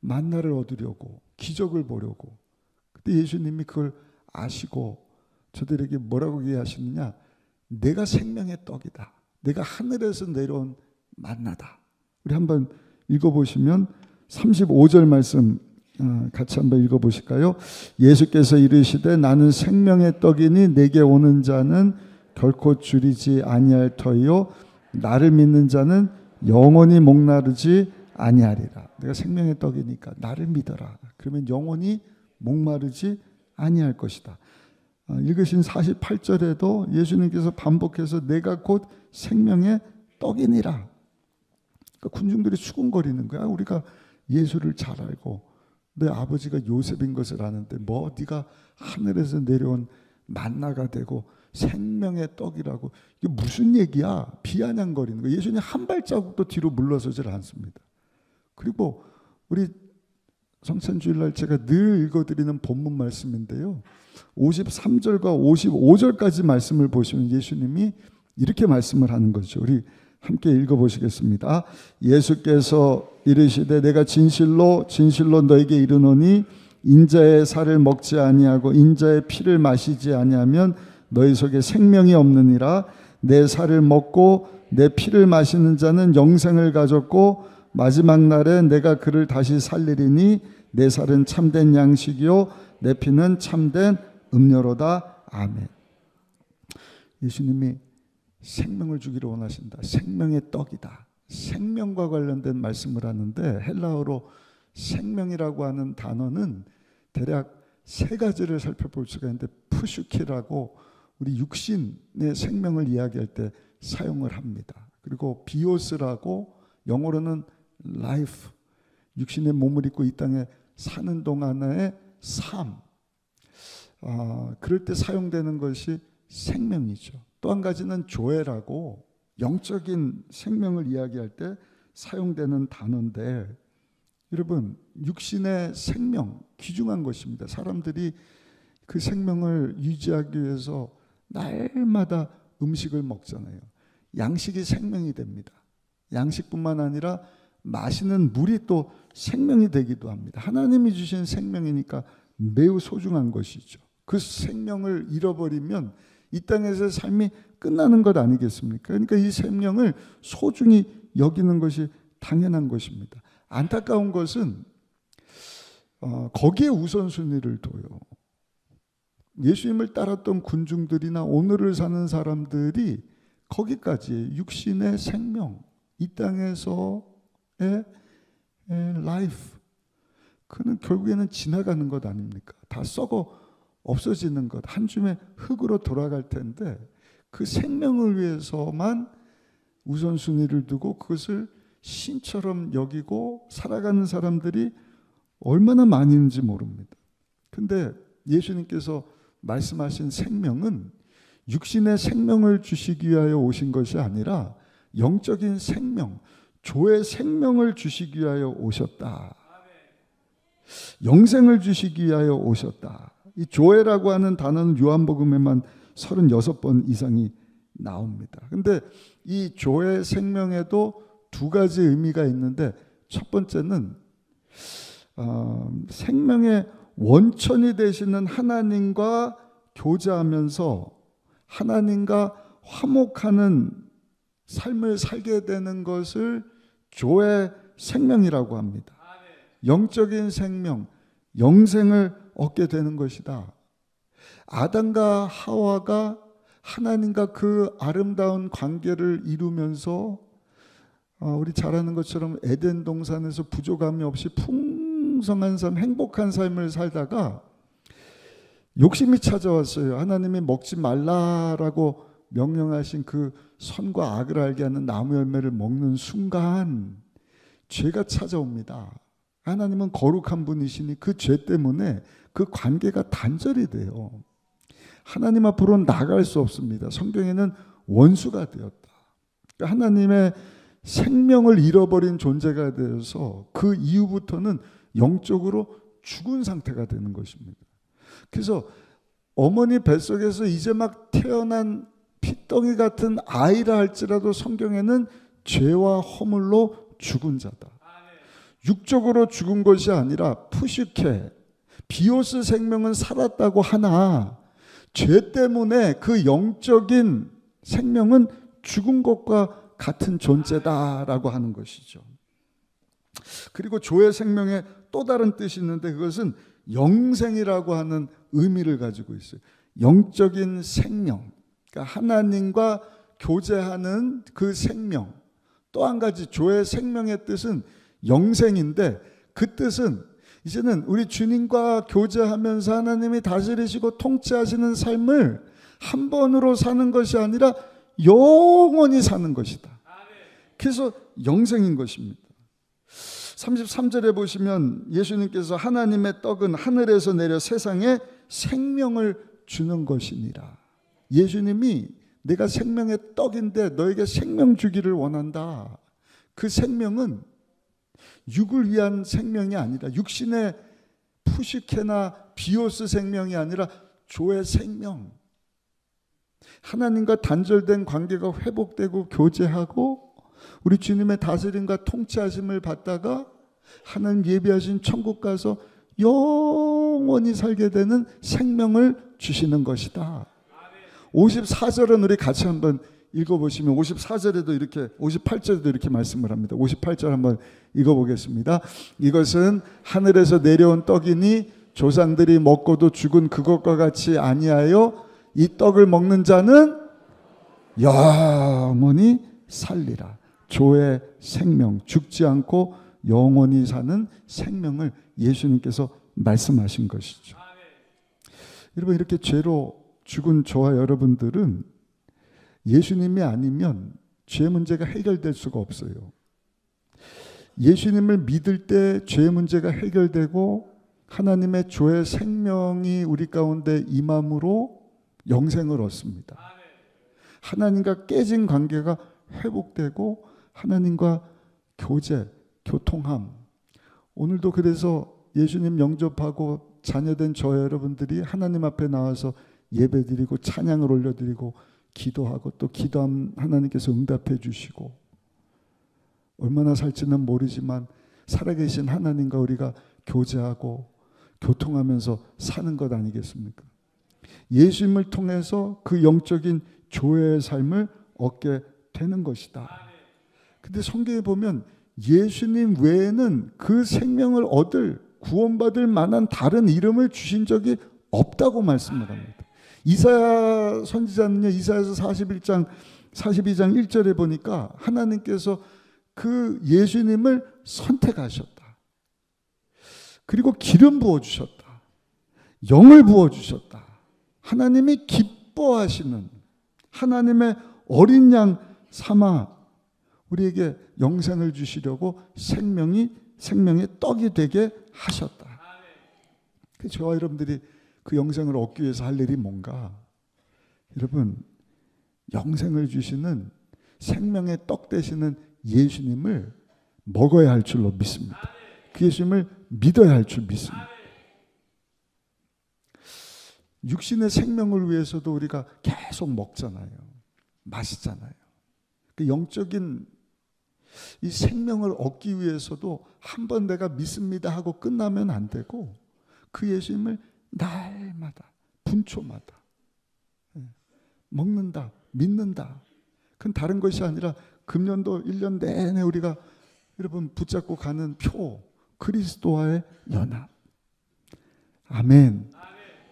만나를 얻으려고 기적을 보려고 그때 예수님이 그걸 아시고 저들에게 뭐라고 얘기하시느냐 내가 생명의 떡이다. 내가 하늘에서 내려온 만나다. 우리 한번 읽어보시면 35절 말씀 같이 한번 읽어보실까요? 예수께서 이르시되 나는 생명의 떡이니 내게 오는 자는 결코 줄이지 아니할 터이요 나를 믿는 자는 영원히 목마르지 아니하리라. 내가 생명의 떡이니까 나를 믿어라. 그러면 영원히 목마르지 아니할 것이다. 읽으신 48절에도 예수님께서 반복해서 내가 곧 생명의 떡이니라. 그러니까 군중들이 수군거리는 거야. 우리가 예수를 잘 알고 내 아버지가 요셉인 것을 아는데 뭐 네가 하늘에서 내려온 만나가 되고 생명의 떡이라고 이게 무슨 얘기야? 비아냥거리는 거야. 예수님 한 발자국도 뒤로 물러서질 않습니다. 그리고 우리 성찬주일날 제가 늘 읽어드리는 본문 말씀인데요. 53절과 55절까지 말씀을 보시면 예수님이 이렇게 말씀을 하는 거죠. 우리 함께 읽어보시겠습니다. 예수께서 이르시되 내가 진실로 진실로 너에게 이르노니 인자의 살을 먹지 아니하고 인자의 피를 마시지 아니하면 너희 속에 생명이 없느니라. 내 살을 먹고 내 피를 마시는 자는 영생을 가졌고 마지막 날에 내가 그를 다시 살리리니 내 살은 참된 양식이요 내 피는 참된 음료로다. 아멘. 예수님이 생명을 주기를 원하신다. 생명의 떡이다. 생명과 관련된 말씀을 하는데 헬라어로 생명이라고 하는 단어는 대략 세 가지를 살펴볼 수가 있는데 푸슈키라고 우리 육신의 생명을 이야기할 때 사용을 합니다. 그리고 비오스라고 영어로는 life, 육신의 몸을 입고 이 땅에 사는 동안의 삶, 그럴 때 사용되는 것이 생명이죠. 또 한 가지는 조에라고 영적인 생명을 이야기할 때 사용되는 단어인데 여러분 육신의 생명 귀중한 것입니다. 사람들이 그 생명을 유지하기 위해서 날마다 음식을 먹잖아요. 양식이 생명이 됩니다. 양식뿐만 아니라 마시는 물이 또 생명이 되기도 합니다. 하나님이 주신 생명이니까 매우 소중한 것이죠. 그 생명을 잃어버리면 이 땅에서의 삶이 끝나는 것 아니겠습니까? 그러니까 이 생명을 소중히 여기는 것이 당연한 것입니다. 안타까운 것은 거기에 우선순위를 둬요. 예수님을 따랐던 군중들이나 오늘을 사는 사람들이 거기까지 육신의 생명, 이 땅에서의 라이프, 그는 결국에는 지나가는 것 아닙니까? 다 썩어 없어지는 것, 한 줌의 흙으로 돌아갈 텐데 그 생명을 위해서만 우선순위를 두고 그것을 신처럼 여기고 살아가는 사람들이 얼마나 많이 있는지 모릅니다. 근데 예수님께서 말씀하신 생명은 육신의 생명을 주시기 위하여 오신 것이 아니라 영적인 생명, 조의 생명을 주시기 위하여 오셨다. 영생을 주시기 위하여 오셨다. 이 조회라고 하는 단어는 요한복음에만 36번 이상이 나옵니다. 근데 이 조의 생명에도 두 가지 의미가 있는데 첫 번째는 생명의 원천이 되시는 하나님과 교제하면서 하나님과 화목하는 삶을 살게 되는 것을 조의 생명이라고 합니다. 영적인 생명, 영생을 얻게 되는 것이다. 아담과 하와가 하나님과 그 아름다운 관계를 이루면서 우리 잘 아는 것처럼 에덴 동산에서 부족함이 없이 풍성한 삶, 행복한 삶을 살다가 욕심이 찾아왔어요. 하나님이 먹지 말라라고 명령하신 그 선과 악을 알게 하는 나무 열매를 먹는 순간 죄가 찾아옵니다. 하나님은 거룩한 분이시니 그 죄 때문에 그 관계가 단절이 돼요. 하나님 앞으로 나갈 수 없습니다. 성경에는 원수가 되었다. 하나님의 생명을 잃어버린 존재가 되어서 그 이후부터는 영적으로 죽은 상태가 되는 것입니다. 그래서 어머니 뱃속에서 이제 막 태어난 피덩이 같은 아이라 할지라도 성경에는 죄와 허물로 죽은 자다. 육적으로 죽은 것이 아니라 푸시케, 비오스 생명은 살았다고 하나 죄 때문에 그 영적인 생명은 죽은 것과 같은 존재다라고 하는 것이죠. 그리고 조의 생명에 또 다른 뜻이 있는데 그것은 영생이라고 하는 의미를 가지고 있어요. 영적인 생명, 그러니까 하나님과 교제하는 그 생명. 또 한 가지 조의 생명의 뜻은 영생인데 그 뜻은 이제는 우리 주님과 교제하면서 하나님이 다스리시고 통치하시는 삶을 한 번으로 사는 것이 아니라 영원히 사는 것이다. 그래서 영생인 것입니다. 33절에 보시면 예수님께서 하나님의 떡은 하늘에서 내려 세상에 생명을 주는 것이니라. 예수님이 내가 생명의 떡인데 너에게 생명 주기를 원한다. 그 생명은 육을 위한 생명이 아니라 육신의 푸시케나 비오스 생명이 아니라 조의 생명. 하나님과 단절된 관계가 회복되고 교제하고 우리 주님의 다스림과 통치하심을 받다가 하나님 예비하신 천국 가서 영원히 살게 되는 생명을 주시는 것이다. 54절은 우리 같이 한번 읽어보시면 54절에도 이렇게 58절에도 이렇게 말씀을 합니다. 58절 한번 읽어보겠습니다. 이것은 하늘에서 내려온 떡이니 조상들이 먹고도 죽은 그것과 같이 아니하여 이 떡을 먹는 자는 영원히 살리라. 조의 생명, 죽지 않고 영원히 사는 생명을 예수님께서 말씀하신 것이죠. 여러분, 이렇게 죄로 죽은 저와 여러분들은 예수님이 아니면 죄 문제가 해결될 수가 없어요. 예수님을 믿을 때 죄 문제가 해결되고 하나님의 조의 생명이 우리 가운데 임함으로 영생을 얻습니다. 하나님과 깨진 관계가 회복되고 하나님과 교제, 교통함. 오늘도 그래서 예수님 영접하고 자녀된 저 여러분들이 하나님 앞에 나와서 예배드리고 찬양을 올려드리고 기도하고 또 기도하면 하나님께서 응답해 주시고 얼마나 살지는 모르지만 살아계신 하나님과 우리가 교제하고 교통하면서 사는 것 아니겠습니까? 예수님을 통해서 그 영적인 조회의 삶을 얻게 되는 것이다. 근데 성경에 보면 예수님 외에는 그 생명을 얻을 구원받을 만한 다른 이름을 주신 적이 없다고 말씀을 합니다. 이사야 선지자는요, 이사야서 42장 1절에 보니까 하나님께서 그 예수님을 선택하셨다. 그리고 기름 부어주셨다. 영을 부어주셨다. 하나님이 기뻐하시는 하나님의 어린 양 삼아 우리에게 영생을 주시려고 생명의 떡이 되게 하셨다. 저와 여러분들이 그 영생을 얻기 위해서 할 일이 뭔가? 여러분, 영생을 주시는 생명의 떡 되시는 예수님을 먹어야 할 줄로 믿습니다. 그 예수님을 믿어야 할 줄 믿습니다. 육신의 생명을 위해서도 우리가 계속 먹잖아요. 마시잖아요. 그 영적인 이 생명을 얻기 위해서도 한번 내가 믿습니다 하고 끝나면 안 되고 그 예수님을 날마다 분초마다 먹는다, 믿는다. 그건 다른 것이 아니라 금년도 1년 내내 우리가 여러분 붙잡고 가는 표, 그리스도와의 연합. 아멘.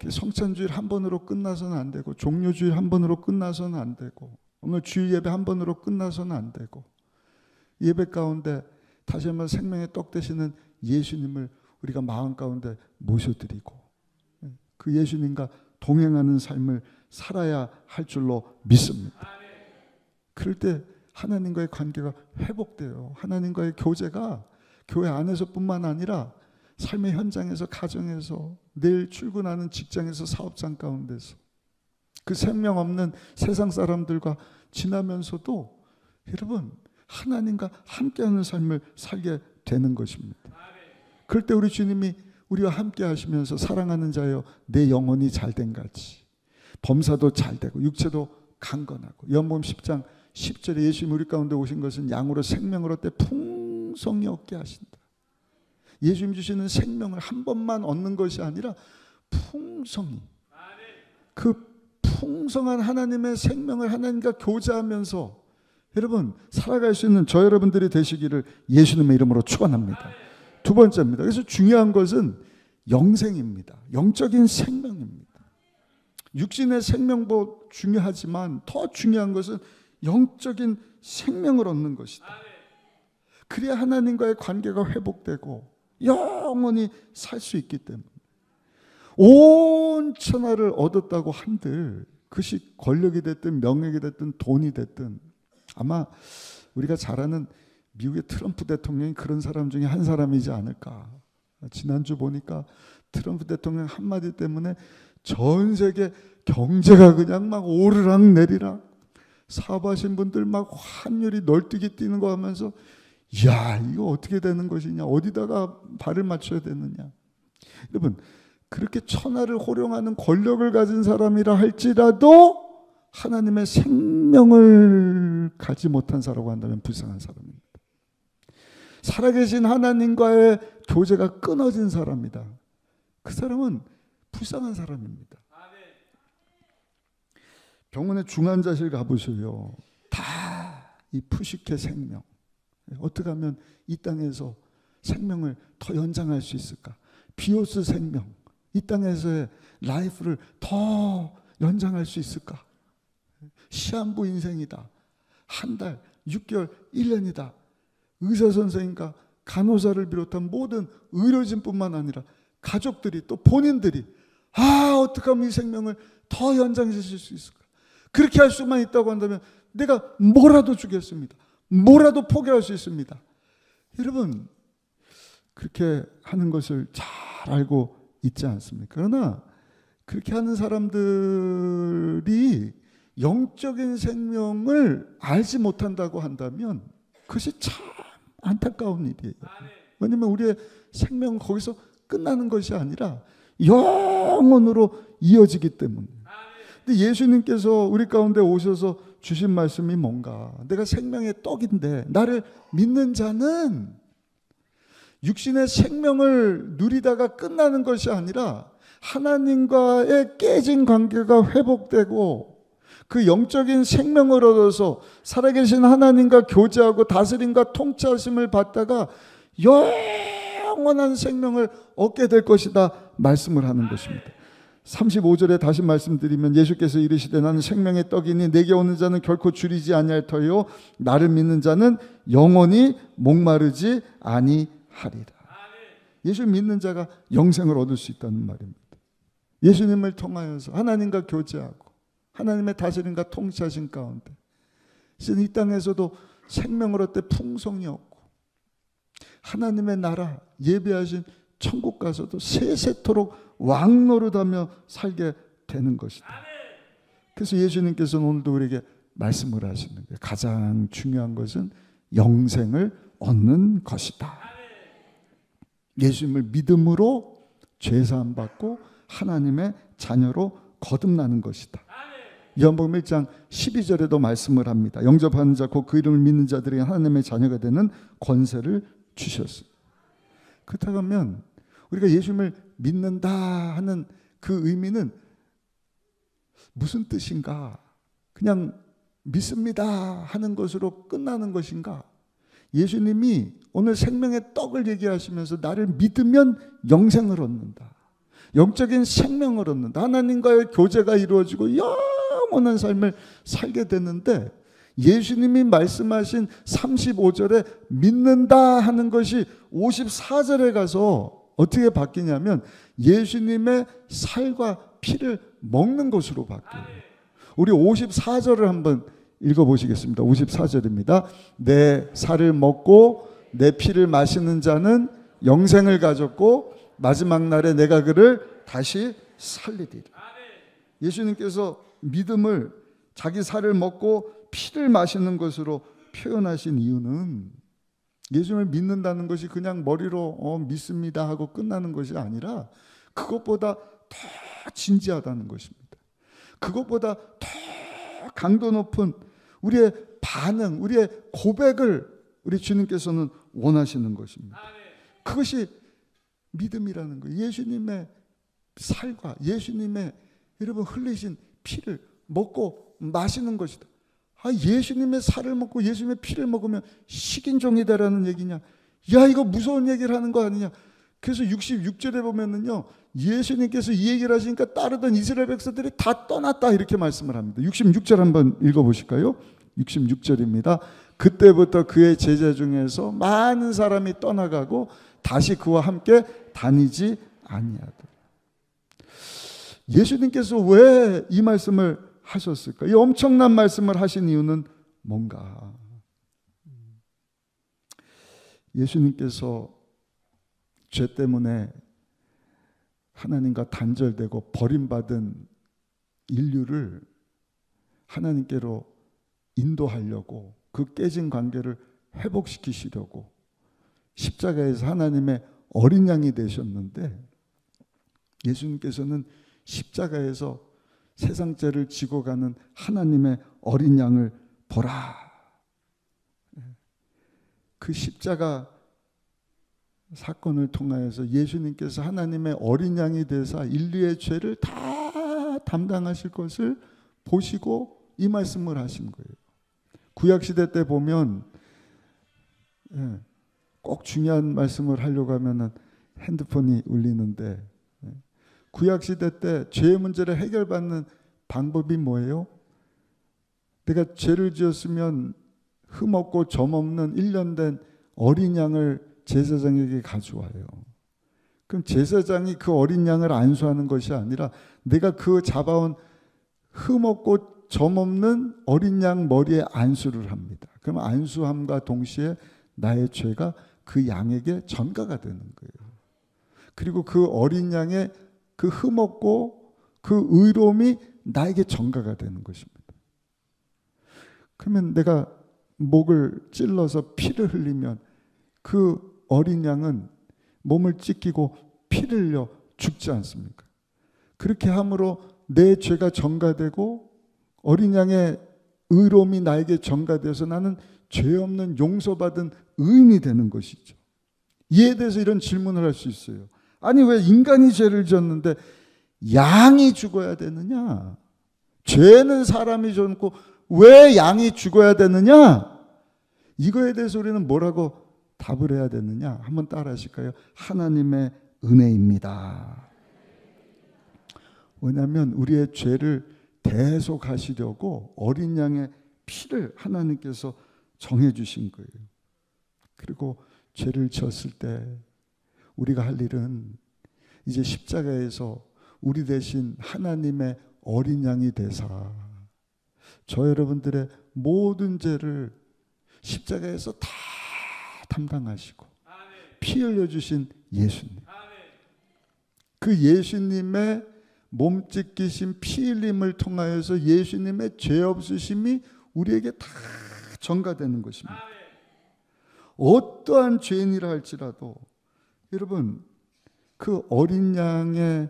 성찬주일 한 번으로 끝나서는 안 되고 종료주일 한 번으로 끝나서는 안 되고 오늘 주일 예배 한 번으로 끝나서는 안 되고 예배 가운데 다시 한번 생명의 떡 되시는 예수님을 우리가 마음 가운데 모셔드리고 그 예수님과 동행하는 삶을 살아야 할 줄로 믿습니다. 그럴 때 하나님과의 관계가 회복돼요. 하나님과의 교제가 교회 안에서뿐만 아니라 삶의 현장에서, 가정에서, 내일 출근하는 직장에서, 사업장 가운데서 그 생명 없는 세상 사람들과 지나면서도 여러분 하나님과 함께하는 삶을 살게 되는 것입니다. 그럴 때 우리 주님이 우리와 함께 하시면서 사랑하는 자여 내 영혼이 잘된 같이 범사도 잘되고 육체도 강건하고 요한복음 10장 10절에 예수님 우리 가운데 오신 것은 양으로 생명을 얻되 풍성히 얻게 하신다. 예수님 주시는 생명을 한 번만 얻는 것이 아니라 풍성히 그 풍성한 하나님의 생명을 하나님과 교제하면서 여러분 살아갈 수 있는 저 여러분들이 되시기를 예수님의 이름으로 축원합니다. 두 번째입니다. 그래서 중요한 것은 영생입니다. 영적인 생명입니다. 육신의 생명도 중요하지만 더 중요한 것은 영적인 생명을 얻는 것이다. 그래야 하나님과의 관계가 회복되고 영원히 살 수 있기 때문에 온 천하를 얻었다고 한들 그것이 권력이 됐든 명예가 됐든 돈이 됐든 아마 우리가 잘 아는 미국의 트럼프 대통령이 그런 사람 중에 한 사람이지 않을까. 지난주 보니까 트럼프 대통령 한마디 때문에 전 세계 경제가 그냥 막 오르락 내리락 사업하신 분들 막 환율이 널뛰기 뛰는 거 하면서 야 이거 어떻게 되는 것이냐 어디다가 발을 맞춰야 되느냐. 여러분 그렇게 천하를 호령하는 권력을 가진 사람이라 할지라도 하나님의 생명을 가지 못한 사람이라고 한다면 불쌍한 사람입니다. 살아계신 하나님과의 교제가 끊어진 사람이다. 그 사람은 불쌍한 사람입니다. 병원에 중환자실 가보세요. 다 이 푸시케 생명. 어떻게 하면 이 땅에서 생명을 더 연장할 수 있을까? 비오스 생명. 이 땅에서의 라이프를 더 연장할 수 있을까? 시한부 인생이다. 한 달, 6개월, 1년이다. 의사 선생님과 간호사를 비롯한 모든 의료진뿐만 아니라 가족들이 또 본인들이 어떻게 하면 이 생명을 더 연장시킬 수 있을까? 그렇게 할 수만 있다고 한다면 내가 뭐라도 주겠습니다. 뭐라도 포기할 수 있습니다. 여러분, 그렇게 하는 것을 잘 알고 있지 않습니까? 그러나 그렇게 하는 사람들이 영적인 생명을 알지 못한다고 한다면 그것이 참 안타까운 일이에요. 왜냐하면 우리의 생명은 거기서 끝나는 것이 아니라 영원으로 이어지기 때문에. 근데 예수님께서 우리 가운데 오셔서 주신 말씀이 뭔가? 내가 생명의 떡인데 나를 믿는 자는 육신의 생명을 누리다가 끝나는 것이 아니라 하나님과의 깨진 관계가 회복되고 그 영적인 생명을 얻어서 살아계신 하나님과 교제하고 다스림과 통치하심을 받다가 영원한 생명을 얻게 될 것이다 말씀을 하는 것입니다. 35절에 다시 말씀드리면 예수께서 이르시되 나는 생명의 떡이니 내게 오는 자는 결코 줄이지 아니할 터요 나를 믿는 자는 영원히 목마르지 아니하리라. 예수를 믿는 자가 영생을 얻을 수 있다는 말입니다. 예수님을 통하여서 하나님과 교제하고 하나님의 다스림과 통치하신 가운데 이 땅에서도 생명을 얻되 풍성이 없고 하나님의 나라 예배하신 천국 가서도 세세토록 왕노릇하며 살게 되는 것이다. 그래서 예수님께서는 오늘도 우리에게 말씀을 하시는 거예요. 가장 중요한 것은 영생을 얻는 것이다. 예수님을 믿음으로 죄사함 받고 하나님의 자녀로 거듭나는 것이다. 요한복음 1장 12절에도 말씀을 합니다. 영접하는 자 곧 그 이름을 믿는 자들에게 하나님의 자녀가 되는 권세를 주셨어요. 그렇다고 하면 우리가 예수님을 믿는다 하는 그 의미는 무슨 뜻인가? 그냥 믿습니다 하는 것으로 끝나는 것인가? 예수님이 오늘 생명의 떡을 얘기하시면서 나를 믿으면 영생을 얻는다. 영적인 생명을 얻는다. 하나님과의 교제가 이루어지고 영원한 삶을 살게 되는데 예수님이 말씀하신 35절에 믿는다 하는 것이 54절에 가서 어떻게 바뀌냐면 예수님의 살과 피를 먹는 것으로 바뀌어요. 우리 54절을 한번 읽어보시겠습니다. 54절입니다. 내 살을 먹고 내 피를 마시는 자는 영생을 가졌고 마지막 날에 내가 그를 다시 살리리라. 예수님께서 믿음을 자기 살을 먹고 피를 마시는 것으로 표현하신 이유는 예수님을 믿는다는 것이 그냥 머리로 믿습니다 하고 끝나는 것이 아니라 그것보다 더 진지하다는 것입니다. 그것보다 더 강도 높은 우리의 반응, 우리의 고백을 우리 주님께서는 원하시는 것입니다. 그것이 믿음이라는 거예요. 예수님의 살과 예수님의 여러분 흘리신 피를 먹고 마시는 것이다. 예수님의 살을 먹고 예수님의 피를 먹으면 식인종이다라는 얘기냐? 야, 이거 무서운 얘기를 하는 거 아니냐? 그래서 66절에 보면은요, 예수님께서 이 얘기를 하시니까 따르던 이스라엘 백성들이 다 떠났다 이렇게 말씀을 합니다. 66절 한번 읽어보실까요? 66절입니다. 그때부터 그의 제자 중에서 많은 사람이 떠나가고 다시 그와 함께 다니지 아니하더라. 예수님께서 왜 이 말씀을 하셨을까? 이 엄청난 말씀을 하신 이유는 뭔가? 예수님께서 죄 때문에 하나님과 단절되고 버림받은 인류를 하나님께로 인도하려고 그 깨진 관계를 회복시키시려고 십자가에서 하나님의 어린 양이 되셨는데 예수님께서는 십자가에서 세상 죄를 지고 가는 하나님의 어린 양을 보라. 그 십자가 사건을 통하여서 예수님께서 하나님의 어린 양이 되사 인류의 죄를 다 담당하실 것을 보시고 이 말씀을 하신 거예요. 구약시대 때 보면 꼭 중요한 말씀을 하려고 하면 핸드폰이 울리는데, 구약시대 때 죄의 문제를 해결받는 방법이 뭐예요? 내가 죄를 지었으면 흠없고 점없는 1년 된 어린 양을 제사장에게 가져와요. 그럼 제사장이 그 어린 양을 안수하는 것이 아니라 내가 그 잡아온 흠없고 점없는 어린 양 머리에 안수를 합니다. 그럼 안수함과 동시에 나의 죄가 그 양에게 전가가 되는 거예요. 그리고 그 어린 양의 그 흠없고 그 의로움이 나에게 전가가 되는 것입니다. 그러면 내가 목을 찔러서 피를 흘리면 그 어린 양은 몸을 찢기고 피를 흘려 죽지 않습니까? 그렇게 함으로 내 죄가 전가되고 어린 양의 의로움이 나에게 전가되어서 나는 죄 없는 용서받은 의인이 되는 것이죠. 이에 대해서 이런 질문을 할 수 있어요. 아니, 왜 인간이 죄를 지었는데 양이 죽어야 되느냐? 죄는 사람이 졌고 왜 양이 죽어야 되느냐? 이거에 대해서 우리는 뭐라고 답을 해야 되느냐? 한번 따라 하실까요? 하나님의 은혜입니다. 왜냐하면 우리의 죄를 대속하시려고 어린 양의 피를 하나님께서 정해주신 거예요. 그리고 죄를 지었을 때 우리가 할 일은 이제 십자가에서 우리 대신 하나님의 어린 양이 되사 저 여러분들의 모든 죄를 십자가에서 다 담당하시고 피 흘려주신 예수님, 그 예수님의 몸 찢기신 피 흘림을 통하여서 예수님의 죄 없으심이 우리에게 다 전가되는 것입니다. 어떠한 죄인이라 할지라도 여러분, 그 어린 양의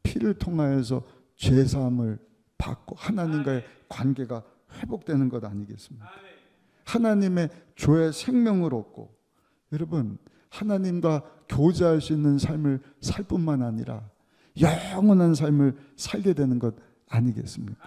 피를 통하여서 죄사함을 받고 하나님과의 관계가 회복되는 것 아니겠습니까? 하나님의 조의 생명을 얻고 여러분, 하나님과 교제할 수 있는 삶을 살 뿐만 아니라 영원한 삶을 살게 되는 것 아니겠습니까?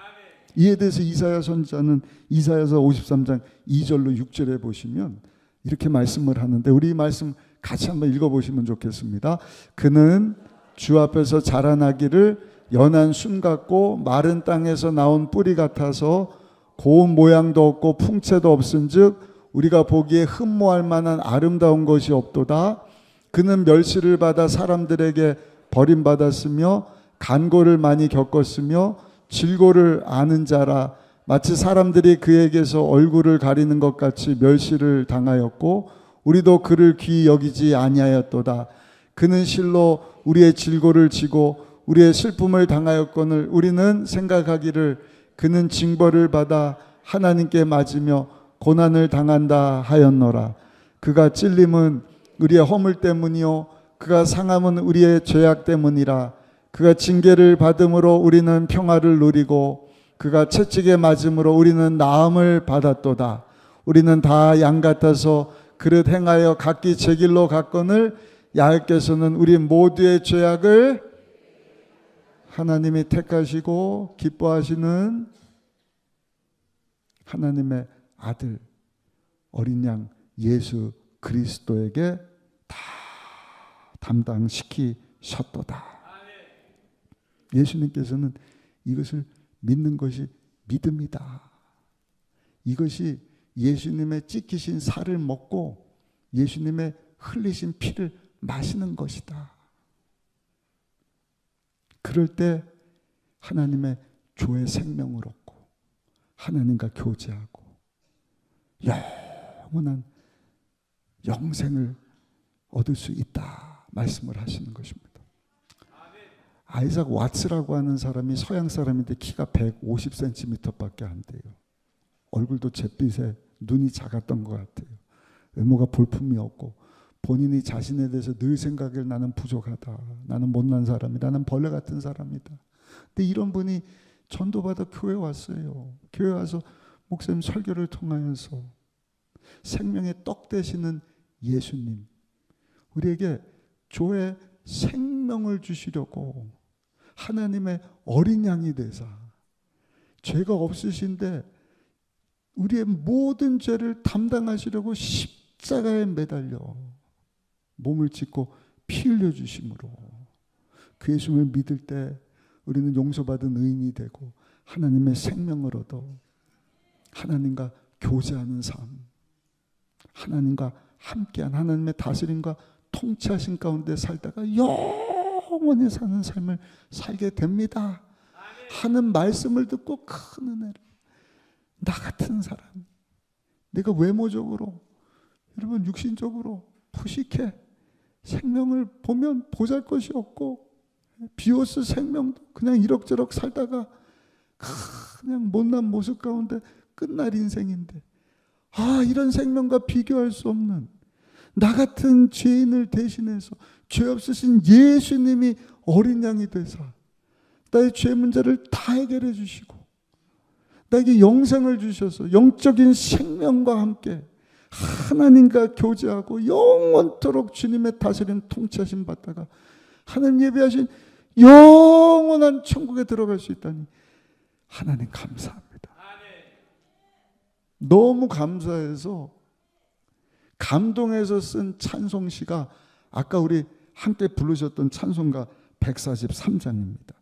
이에 대해서 이사야 선지자는 이사야서 53장 2절로 6절에 보시면 이렇게 말씀을 하는데, 우리 이 말씀 같이 한번 읽어보시면 좋겠습니다. 그는 주 앞에서 자라나기를 연한 순 같고 마른 땅에서 나온 뿌리 같아서 고운 모양도 없고 풍채도 없은즉 우리가 보기에 흠모할 만한 아름다운 것이 없도다. 그는 멸시를 받아 사람들에게 버림받았으며 간고를 많이 겪었으며 질고를 아는 자라 마치 사람들이 그에게서 얼굴을 가리는 것 같이 멸시를 당하였고 우리도 그를 귀히 여기지 아니하였도다. 그는 실로 우리의 질고를 지고 우리의 슬픔을 당하였거늘 우리는 생각하기를 그는 징벌을 받아 하나님께 맞으며 고난을 당한다 하였노라. 그가 찔림은 우리의 허물 때문이요 그가 상함은 우리의 죄악 때문이라. 그가 징계를 받음으로 우리는 평화를 누리고 그가 채찍에 맞음으로 우리는 나음을 받았도다. 우리는 다 양 같아서 그릇 행하여 각기 제 길로 갔거늘 야훼께서는 우리 모두의 죄악을 하나님이 택하시고 기뻐하시는 하나님의 아들 어린 양 예수 그리스도에게 다 담당시키셨도다. 예수님께서는 이것을 믿는 것이 믿음이다. 이것이 예수님의 찢기신 살을 먹고 예수님의 흘리신 피를 마시는 것이다. 그럴 때 하나님의 조의 생명을 얻고 하나님과 교제하고 영원한 영생을 얻을 수 있다 말씀을 하시는 것입니다. 아이작 왓츠라고 하는 사람이 서양 사람인데 키가 150cm밖에 안 돼요. 얼굴도 잿빛에 눈이 작았던 것 같아요. 외모가 볼품이 없고 본인이 자신에 대해서 늘 생각을 나는 부족하다. 나는 못난 사람이다. 나는 벌레 같은 사람이다. 근데 이런 분이 전도받아 교회 왔어요. 교회 와서 목사님 설교를 통하여서 생명의 떡 되시는 예수님, 우리에게 조의 생명을 주시려고 하나님의 어린 양이 되사 죄가 없으신데 우리의 모든 죄를 담당하시려고 십자가에 매달려 몸을 찢고 피 흘려 주심으로 그 예수님을 믿을 때 우리는 용서받은 의인이 되고 하나님의 생명을 얻어 하나님과 교제하는 삶, 하나님과 함께한 하나님의 다스림과 통치하신 가운데 살다가 영원히 사는 삶을 살게 됩니다 하는 말씀을 듣고 큰 은혜를, 나 같은 사람, 내가 외모적으로, 여러분 육신적으로 푸식해, 생명을 보면 보잘것이 없고 비오스 생명도 그냥 이럭저럭 살다가 그냥 못난 모습 가운데 끝날 인생인데, 이런 생명과 비교할 수 없는 나 같은 죄인을 대신해서 죄 없으신 예수님이 어린 양이 되사 나의 죄 문제를 다 해결해 주시고 나에게 영생을 주셔서 영적인 생명과 함께 하나님과 교제하고 영원토록 주님의 다스림 통치하심 받다가 하나님 예비하신 영원한 천국에 들어갈 수 있다니 하나님 감사합니다. 너무 감사해서 감동해서 쓴 찬송시가 아까 우리 함께 부르셨던 찬송가 143장입니다.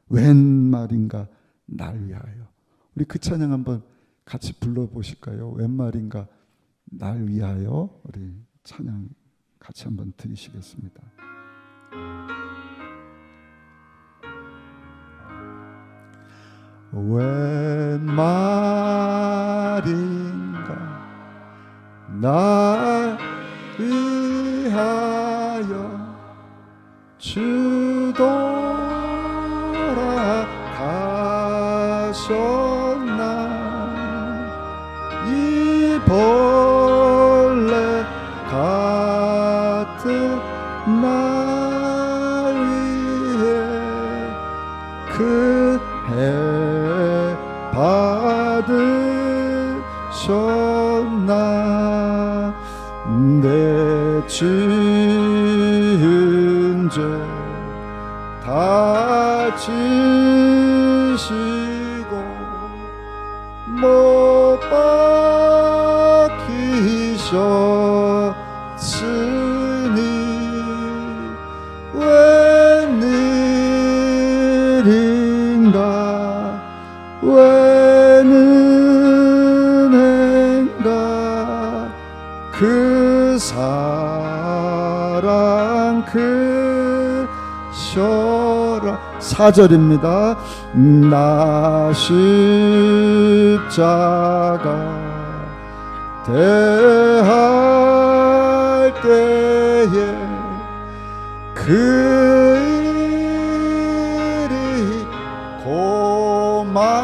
웬 말인가 날 위하여. 우리 그 찬양 한번 같이 불러보실까요? 웬 말인가 날 위하여. 우리 찬양 같이 한번 들으시겠습니다. 웬 말인가 날 위하여 주 돌아가셨나 이 벌레 같은 날 위해 그 해 받으셨나 내 지은 죄 다 지시고 못 박히셨으니 웬일인가 웬 은혜인가 그 사랑 그 쇼라 4절입니다. 나 십자가 대할 때에 그 일이 고마워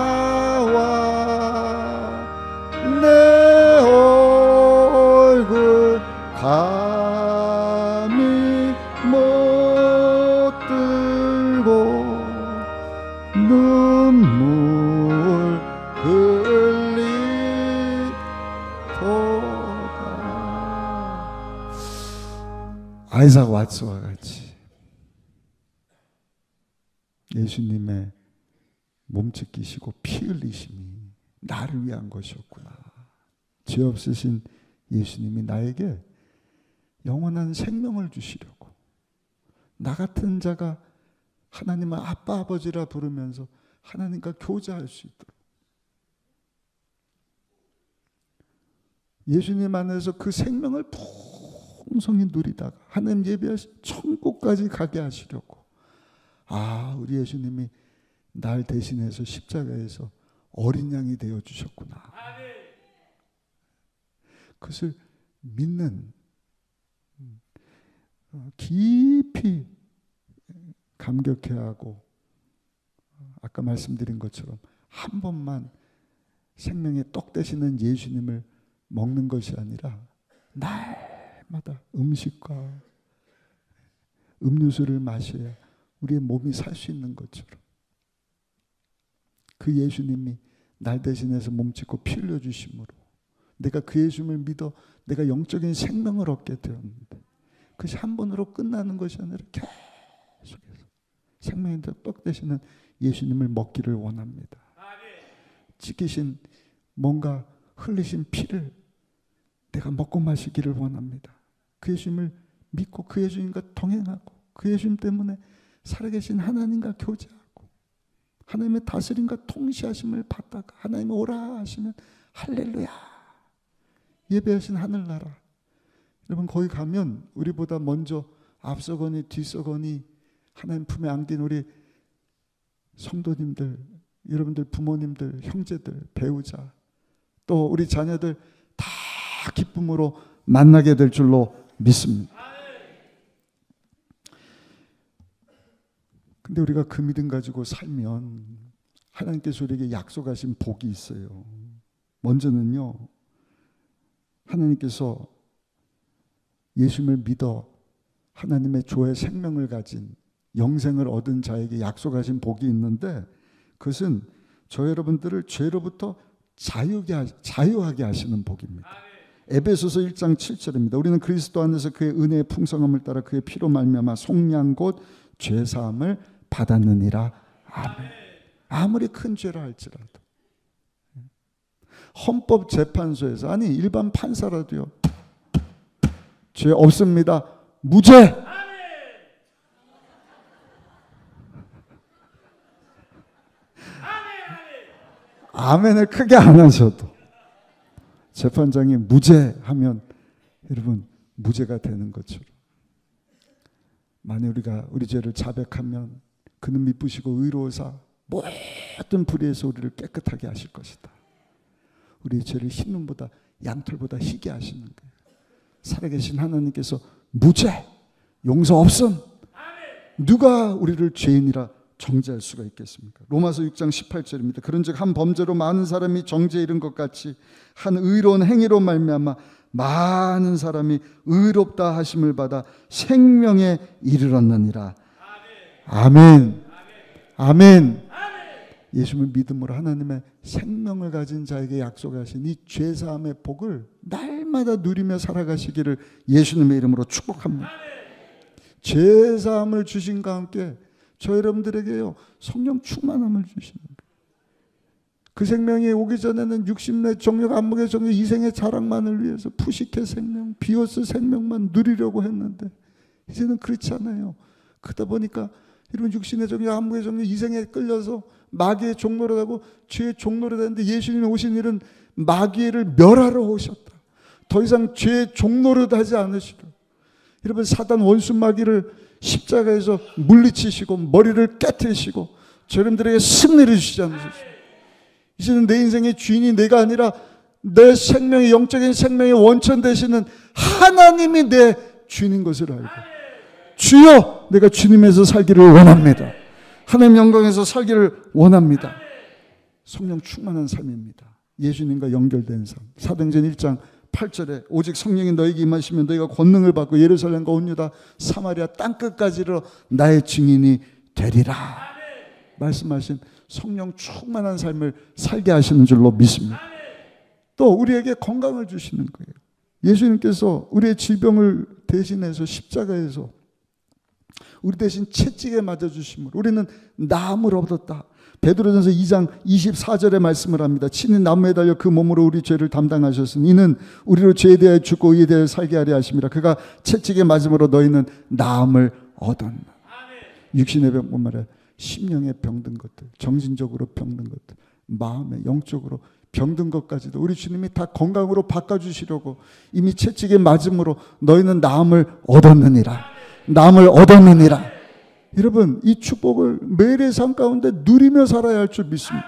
내 얼굴 감히 못 들고 눈물 흘리도다. 아이작 왓츠와 같이 예수님의 몸짓 끼시고 피 흘리심이 나를 위한 것이었구나. 죄 없으신 예수님이 나에게 영원한 생명을 주시려고 나 같은 자가 하나님을 아빠 아버지라 부르면서 하나님과 교제할 수 있도록 예수님 안에서 그 생명을 풍성히 누리다가 하나님 예비하신 천국까지 가게 하시려고 우리 예수님이 날 대신해서 십자가에서 어린 양이 되어 주셨구나. 그것을 믿는 깊이 감격해야 하고 아까 말씀드린 것처럼 한 번만 생명의 떡 되시는 예수님을 먹는 것이 아니라 날마다 음식과 음료수를 마셔야 우리의 몸이 살 수 있는 것처럼 그 예수님이 날 대신해서 몸짓고 피 흘려주심으로 내가 그 예수님을 믿어 내가 영적인 생명을 얻게 되었는데, 그것이 한 번으로 끝나는 것이 아니라 계속해서 생명의 떡 되시는 예수님을 먹기를 원합니다. 찢기신 뭔가 흘리신 피를 내가 먹고 마시기를 원합니다. 그 예수님을 믿고 그 예수님과 동행하고 그 예수님 때문에 살아계신 하나님과 교제하고 하나님의 다스림과 통치하심을 받다가 하나님 오라 하시면 할렐루야 예배하신 하늘나라. 여러분 거기 가면 우리보다 먼저 앞서거니 뒤서거니 하나님 품에 안긴 우리 성도님들, 여러분들 부모님들, 형제들, 배우자, 또 우리 자녀들 다 기쁨으로 만나게 될 줄로 믿습니다. 근데 우리가 그 믿음 가지고 살면 하나님께서 우리에게 약속하신 복이 있어요. 먼저는요, 하나님께서 예수님을 믿어 하나님의 조의 생명을 가진 영생을 얻은 자에게 약속하신 복이 있는데, 그것은 저 여러분들을 죄로부터 자유하게 하시는 복입니다. 에베소서 1장 7절입니다. 우리는 그리스도 안에서 그의 은혜의 풍성함을 따라 그의 피로 말미암아 속량 곧 죄사함을 받았느니라. 아멘. 아무리 큰 죄라 할지라도 헌법재판소에서, 아니 일반 판사라도요, 죄 없습니다, 무죄. 아멘을 크게 안 하셔도 재판장이 무죄하면 여러분 무죄가 되는 것처럼, 만약 우리가 우리 죄를 자백하면 그는 미쁘시고 의로우사 모든 불의에서 우리를 깨끗하게 하실 것이다. 우리의 죄를 흰눈보다 양털보다 희게 하시는 거예요. 살아계신 하나님께서 무죄, 용서 없음. 누가 우리를 죄인이라 정죄할 수가 있겠습니까? 로마서 6장 18절입니다. 그런즉 한 범죄로 많은 사람이 정죄에 이른 것 같이 한 의로운 행위로 말미암아 많은 사람이 의롭다 하심을 받아 생명에 이르렀느니라. 아멘. 아멘. 예수님을 믿음으로 하나님의 생명을 가진 자에게 약속하신 이 죄사함의 복을 날마다 누리며 살아가시기를 예수님의 이름으로 축복합니다. 죄사함을 주신과 함께 저 여러분들에게요, 성령 충만함을 주시는 거예요. 그 생명이 오기 전에는 육신의 정욕, 안목의 정욕, 이생의 자랑만을 위해서 푸시케 생명, 비오스 생명만 누리려고 했는데 이제는 그렇지 않아요. 그러다 보니까 이런 육신의 정욕, 안목의 정욕, 이생에 끌려서 마귀의 종노릇하고 죄의 종노릇하는데, 예수님이 오신 일은 마귀를 멸하러 오셨다. 더 이상 죄의 종노릇하지 않으시려. 여러분 사단 원수 마귀를 십자가에서 물리치시고 머리를 깨트리시고 저놈들에게 승리를 주시지 않으셨어요. 이제는 내 인생의 주인이 내가 아니라 내 생명의 영적인 생명의 원천 되시는 하나님이 내 주인인 것을 알고, 주여 내가 주님에서 살기를 원합니다. 하나님 영광에서 살기를 원합니다. 성령 충만한 삶입니다. 예수님과 연결된 삶. 사도행전 1장 8절에 오직 성령이 너에게 임하시면 너희가 권능을 받고 예루살렘과 온 유다 사마리아 땅끝까지로 나의 증인이 되리라 말씀하신 성령 충만한 삶을 살게 하시는 줄로 믿습니다. 또 우리에게 건강을 주시는 거예요. 예수님께서 우리의 질병을 대신해서 십자가에서 우리 대신 채찍에 맞아주심으로 우리는 나음을 얻었다. 베드로전서 2장 24절에 말씀을 합니다. 친히 나무에 달려 그 몸으로 우리 죄를 담당하셨으니 이는 우리로 죄에 대하여 죽고 의에 대하여 살게 하려 하심이라. 그가 채찍에 맞음으로 너희는 나음을 얻었나. 육신의 병뿐만 아니라 심령에 병든 것들, 정신적으로 병든 것들, 마음에 영적으로 병든 것까지도 우리 주님이 다 건강으로 바꿔주시려고 이미 채찍에 맞음으로 너희는 나음을 얻었느니라. 나음을 얻었느니라. 여러분 이 축복을 매일의 삶 가운데 누리며 살아야 할 줄 믿습니다.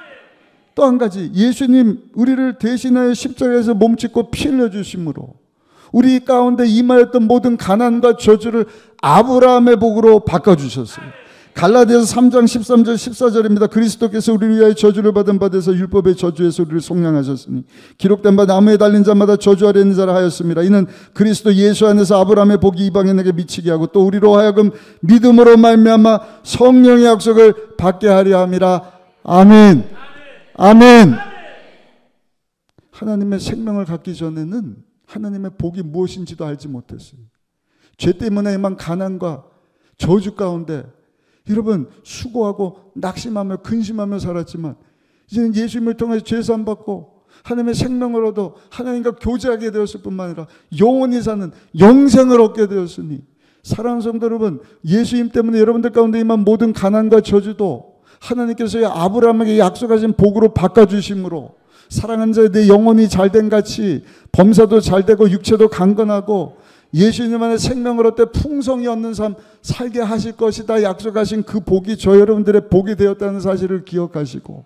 또 한 가지, 예수님 우리를 대신하여 십자가에서 몸짓고 피 흘려주심으로 우리 가운데 임하였던 모든 가난과 저주를 아브라함의 복으로 바꿔주셨어요. 갈라디아서 3장 13절 14절입니다. 그리스도께서 우리를 위하여 저주를 받은 바 되서 율법의 저주에서 우리를 속량하셨으니 기록된 바 나무에 달린 자마다 저주하려 있는 자라 하였습니다. 이는 그리스도 예수 안에서 아브라함의 복이 이방인에게 미치게 하고 또 우리로 하여금 믿음으로 말미암아 성령의 약속을 받게 하려 함이라. 아멘. 아멘. 하나님의 생명을 갖기 전에는 하나님의 복이 무엇인지도 알지 못했어요. 죄 때문에만 가난과 저주 가운데 여러분 수고하고 낙심하며 근심하며 살았지만 이제는 예수님을 통해서 죄사함 받고 하나님의 생명을 얻어 하나님과 교제하게 되었을 뿐만 아니라 영원히 사는 영생을 얻게 되었으니, 사랑하는 성도 여러분, 예수님 때문에 여러분들 가운데 임한 모든 가난과 저주도 하나님께서 아브라함에게 약속하신 복으로 바꿔주심으로 사랑하는 자의 내 영혼이 잘된 같이 범사도 잘되고 육체도 강건하고 예수님 안에 생명을 얻되 풍성히 얻는 삶 살게 하실 것이다 약속하신 그 복이 저 여러분들의 복이 되었다는 사실을 기억하시고,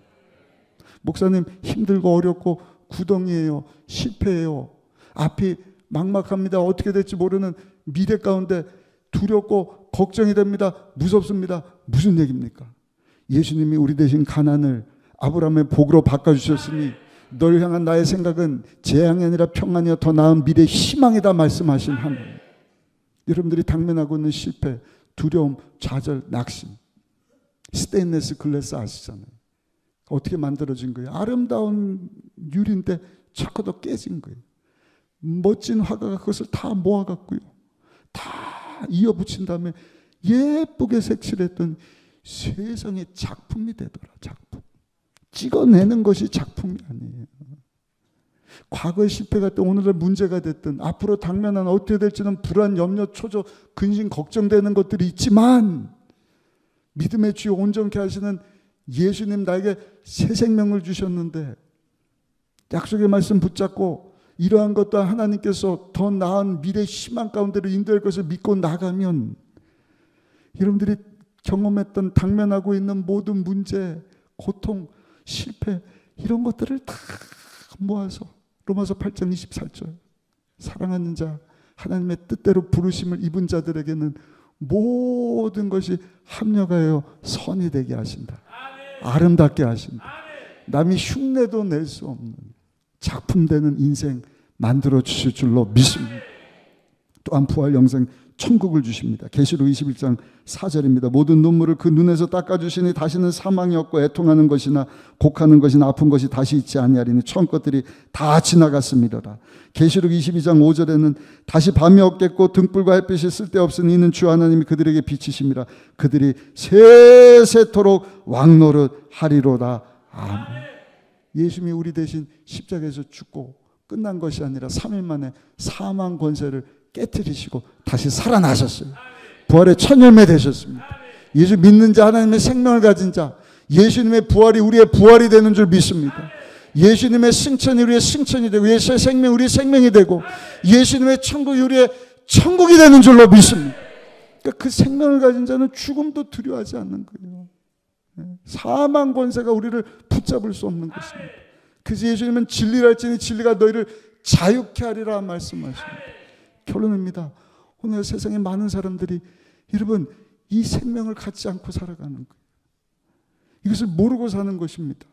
목사님 힘들고 어렵고 구덩이에요, 실패해요, 앞이 막막합니다, 어떻게 될지 모르는 미래 가운데 두렵고 걱정이 됩니다, 무섭습니다. 무슨 얘기입니까? 예수님이 우리 대신 가난을 아브라함의 복으로 바꿔주셨으니 널 향한 나의 생각은 재앙이 아니라 평안이여 더 나은 미래의 희망이다 말씀하신 하나님. 여러분들이 당면하고 있는 실패, 두려움, 좌절, 낙심, 스테인레스 글래스 아시잖아요. 어떻게 만들어진 거예요? 아름다운 유리인데 자꾸 더 깨진 거예요. 멋진 화가가 그것을 다 모아갖고요, 다 이어붙인 다음에 예쁘게 색칠했던 세상의 작품이 되더라. 작품. 찍어내는 것이 작품이 아니에요. 과거의 실패가 됐든 오늘의 문제가 됐든 앞으로 당면한 어떻게 될지는 불안, 염려, 초조, 근심, 걱정되는 것들이 있지만 믿음의 주여 온전케 하시는 예수님 나에게 새 생명을 주셨는데 약속의 말씀 붙잡고 이러한 것도 하나님께서 더 나은 미래 희망 가운데로 인도할 것을 믿고 나가면 여러분들이 경험했던 당면하고 있는 모든 문제, 고통, 실패 이런 것들을 다 모아서 로마서 8장 24절 사랑하는 자 하나님의 뜻대로 부르심을 입은 자들에게는 모든 것이 합력하여 선이 되게 하신다. 아름답게 하신다. 남이 흉내도 낼 수 없는 작품되는 인생 만들어 주실 줄로 믿습니다. 또한 부활 영생 천국을 주십니다. 계시록 21장 4절입니다. 모든 눈물을 그 눈에서 닦아주시니 다시는 사망이 없고 애통하는 것이나 곡하는 것이나 아픈 것이 다시 있지 아니하리니 처음 것들이 다 지나갔음이로라. 계시록 22장 5절에는 다시 밤이 없겠고 등불과 햇빛이 쓸데없으니 이는 주 하나님이 그들에게 빛이심이라. 그들이 세세토록 왕노릇 하리로다. 아멘. 예수님이 우리 대신 십자가에서 죽고 끝난 것이 아니라 3일 만에 사망 권세를 깨뜨리시고 다시 살아나셨어요. 부활의 첫 열매 되셨습니다. 예수 믿는 자, 하나님의 생명을 가진 자, 예수님의 부활이 우리의 부활이 되는 줄 믿습니다. 예수님의 승천이 우리의 승천이 되고 예수의 생명 우리의 생명이 되고 예수님의 천국이 우리의 천국이 되는 줄로 믿습니다. 그러니까 그 생명을 가진 자는 죽음도 두려워하지 않는 거예요. 사망 권세가 우리를 붙잡을 수 없는 것입니다. 그래서 예수님은 진리랄지니 진리가 너희를 자유케 하리라 말씀하십니다. 결론입니다. 오늘 세상에 많은 사람들이 여러분 이 생명을 갖지 않고 살아가는 거예요. 이것을 모르고 사는 것입니다.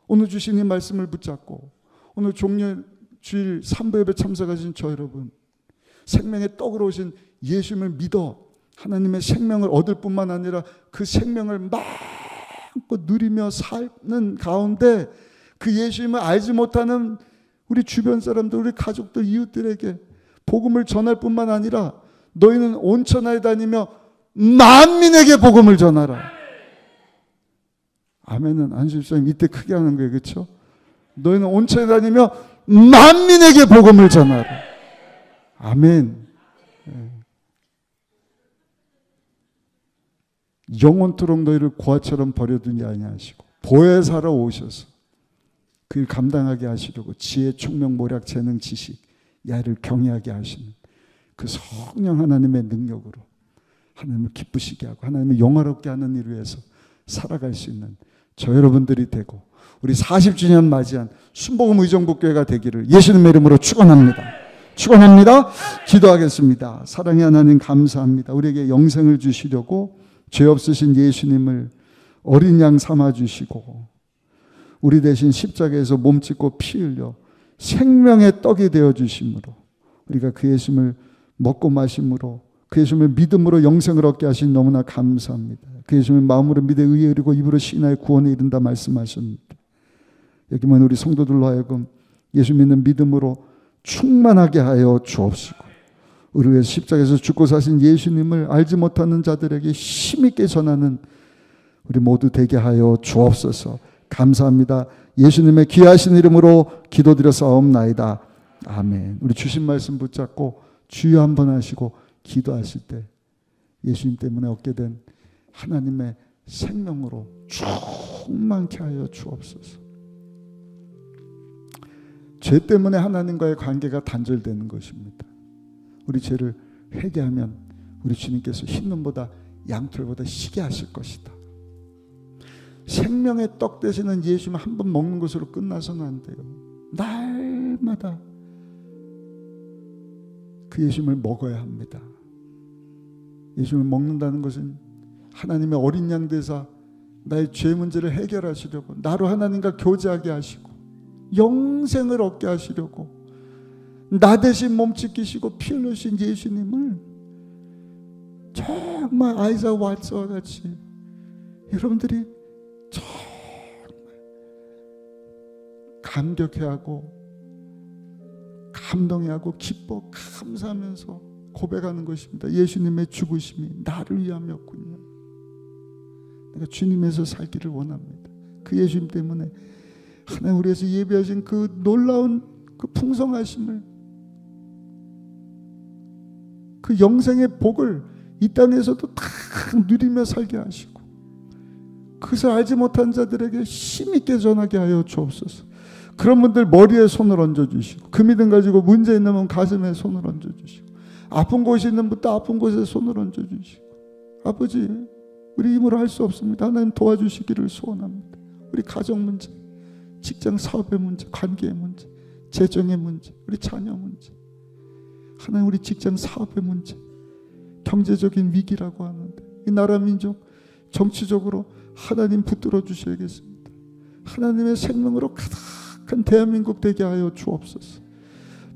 오늘 주신 이 말씀을 붙잡고 오늘 종려주일 3부 예배 참석하신 저 여러분, 생명의 떡으로 오신 예수님을 믿어 하나님의 생명을 얻을 뿐만 아니라 그 생명을 마음껏 누리며 사는 가운데 그 예수님을 알지 못하는 우리 주변 사람들, 우리 가족들, 이웃들에게 복음을 전할 뿐만 아니라 너희는 온 천하에 다니며 만민에게 복음을 전하라. 아멘은 안수집사님 이때 크게 하는 거예요. 그렇죠? 너희는 온 천하에 다니며 만민에게 복음을 전하라. 아멘. 영원토록 너희를 고아처럼 버려두지 아니하시고 보혜사로 오셔서 그 일 감당하게 하시려고 지혜, 총명, 모략, 재능, 지식 야를 경외하게 하시는 그 성령 하나님의 능력으로 하나님을 기쁘시게 하고 하나님을 영화롭게 하는 일을 위해서 살아갈 수 있는 저 여러분들이 되고 우리 40주년 맞이한 순복음 의정부교회가 되기를 예수님의 이름으로 축원합니다. 축원합니다. 기도하겠습니다. 사랑의 하나님 감사합니다. 우리에게 영생을 주시려고 죄 없으신 예수님을 어린 양 삼아 주시고 우리 대신 십자가에서 몸짓고 피 흘려 생명의 떡이 되어 주심으로 우리가 그 예수님을 먹고 마심으로 그 예수님을 믿음으로 영생을 얻게 하신 너무나 감사합니다. 그 예수님을 마음으로 믿어 의에 이르고 입으로 신하의 구원에 이른다 말씀하셨는데 여기만 우리 성도들로 하여금 예수 믿는 믿음으로 충만하게 하여 주옵시고, 우리 위해서 십자가에서 죽고 사신 예수님을 알지 못하는 자들에게 힘있게 전하는 우리 모두 되게 하여 주옵소서. 감사합니다. 예수님의 귀하신 이름으로 기도드려사옵나이다. 아멘. 우리 주신 말씀 붙잡고 주여 한번 하시고 기도하실 때 예수님 때문에 얻게 된 하나님의 생명으로 충만케 하여 주옵소서. 죄 때문에 하나님과의 관계가 단절되는 것입니다. 우리 죄를 회개하면 우리 주님께서 흰눈보다 양털보다 시게 하실 것이다. 생명의 떡 되시는 예수님 한 번 먹는 것으로 끝나서는 안 돼요. 날마다 그 예수님을 먹어야 합니다. 예수님을 먹는다는 것은 하나님의 어린 양 되사 나의 죄 문제를 해결하시려고, 나로 하나님과 교제하게 하시고 영생을 얻게 하시려고 나 대신 몸 찢기시고 피 흘리신 예수님을 정말 아이작 왓츠와 같이 여러분들이 정말 감격해하고 감동해하고 기뻐 감사하면서 고백하는 것입니다. 예수님의 죽으심이 나를 위함이었군요. 내가 주님에서 살기를 원합니다. 그 예수님 때문에 하나님 우리에서 예비하신 그 놀라운 그 풍성하심을, 그 영생의 복을 이 땅에서도 다 누리며 살게 하시고 그것을 알지 못한 자들에게 힘있게 전하게 하여 주옵소서. 그런 분들 머리에 손을 얹어주시고, 그 믿음 가지고 문제 있는 분 가슴에 손을 얹어주시고, 아픈 곳이 있는 분도 아픈 곳에 손을 얹어주시고, 아버지 우리 힘으로 할 수 없습니다. 하나님 도와주시기를 소원합니다. 우리 가정 문제, 직장 사업의 문제, 관계의 문제, 재정의 문제, 우리 자녀 문제, 하나님 우리 직장 사업의 문제, 경제적인 위기라고 하는데 이 나라 민족 정치적으로 하나님 붙들어 주셔야겠습니다. 하나님의 생명으로 가득한 대한민국 되게 하여 주옵소서.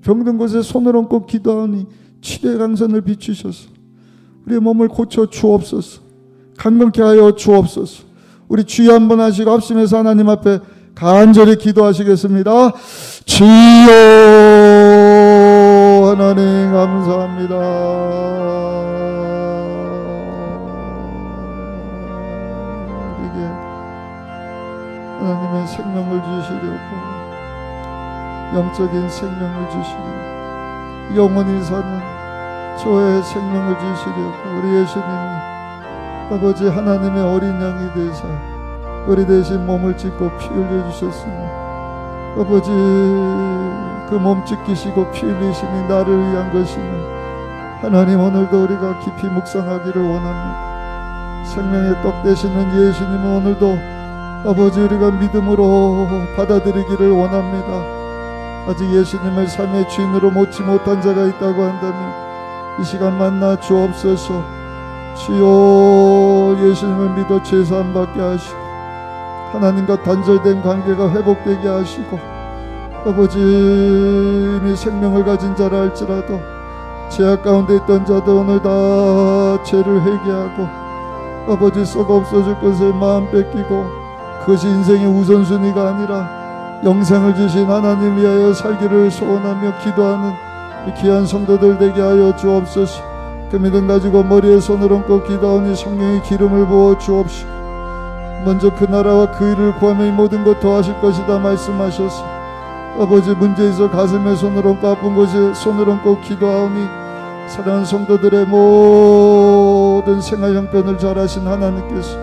병든 곳에 손을 얹고 기도하니 치료의 강선을 비추셔서 우리의 몸을 고쳐 주옵소서. 강건케 하여 주옵소서. 우리 주여 한번 하시고 합심해서 하나님 앞에 간절히 기도하시겠습니다. 주여 하나님 감사합니다. 우리에게 하나님의 생명을 주시려고, 영적인 생명을 주시려고, 영원히 사는 저의 생명을 주시려고 우리 예수님이 아버지 하나님의 어린 양이 되사 우리 대신 몸을 찢고 피 흘려 주셨으니, 아버지 그 몸 찢기시고 피 흘리심이 나를 위한 것임을 하나님 오늘도 우리가 깊이 묵상하기를 원합니다. 생명의 떡 되시는 예수님은 오늘도 아버지 우리가 믿음으로 받아들이기를 원합니다. 아직 예수님을 삶의 주인으로 모지 못한 자가 있다고 한다면 이 시간 만나 주옵소서. 주여 예수님을 믿어 죄사함 받게 하시고 하나님과 단절된 관계가 회복되게 하시고, 아버지 이미 생명을 가진 자라 할지라도 죄악 가운데 있던 자도 오늘 다 죄를 회개하고 아버지 썩어 없어질 것을 마음 뺏기고 그것이 인생의 우선순위가 아니라 영생을 주신 하나님 위하여 살기를 소원하며 기도하는 귀한 성도들 되게 하여 주옵소서. 그 믿음 가지고 머리에 손을 얹고 기도하니 성령의 기름을 부어 주옵시고, 먼저 그 나라와 그 일을 구하며 이 모든 것 더하실 것이다 말씀하셔서 아버지 문제 있어 가슴에 손을 얹고 아픈 곳에 손을 얹고 기도하오니 사랑하는 성도들의 모든 생활 형편을 잘하신 하나님께서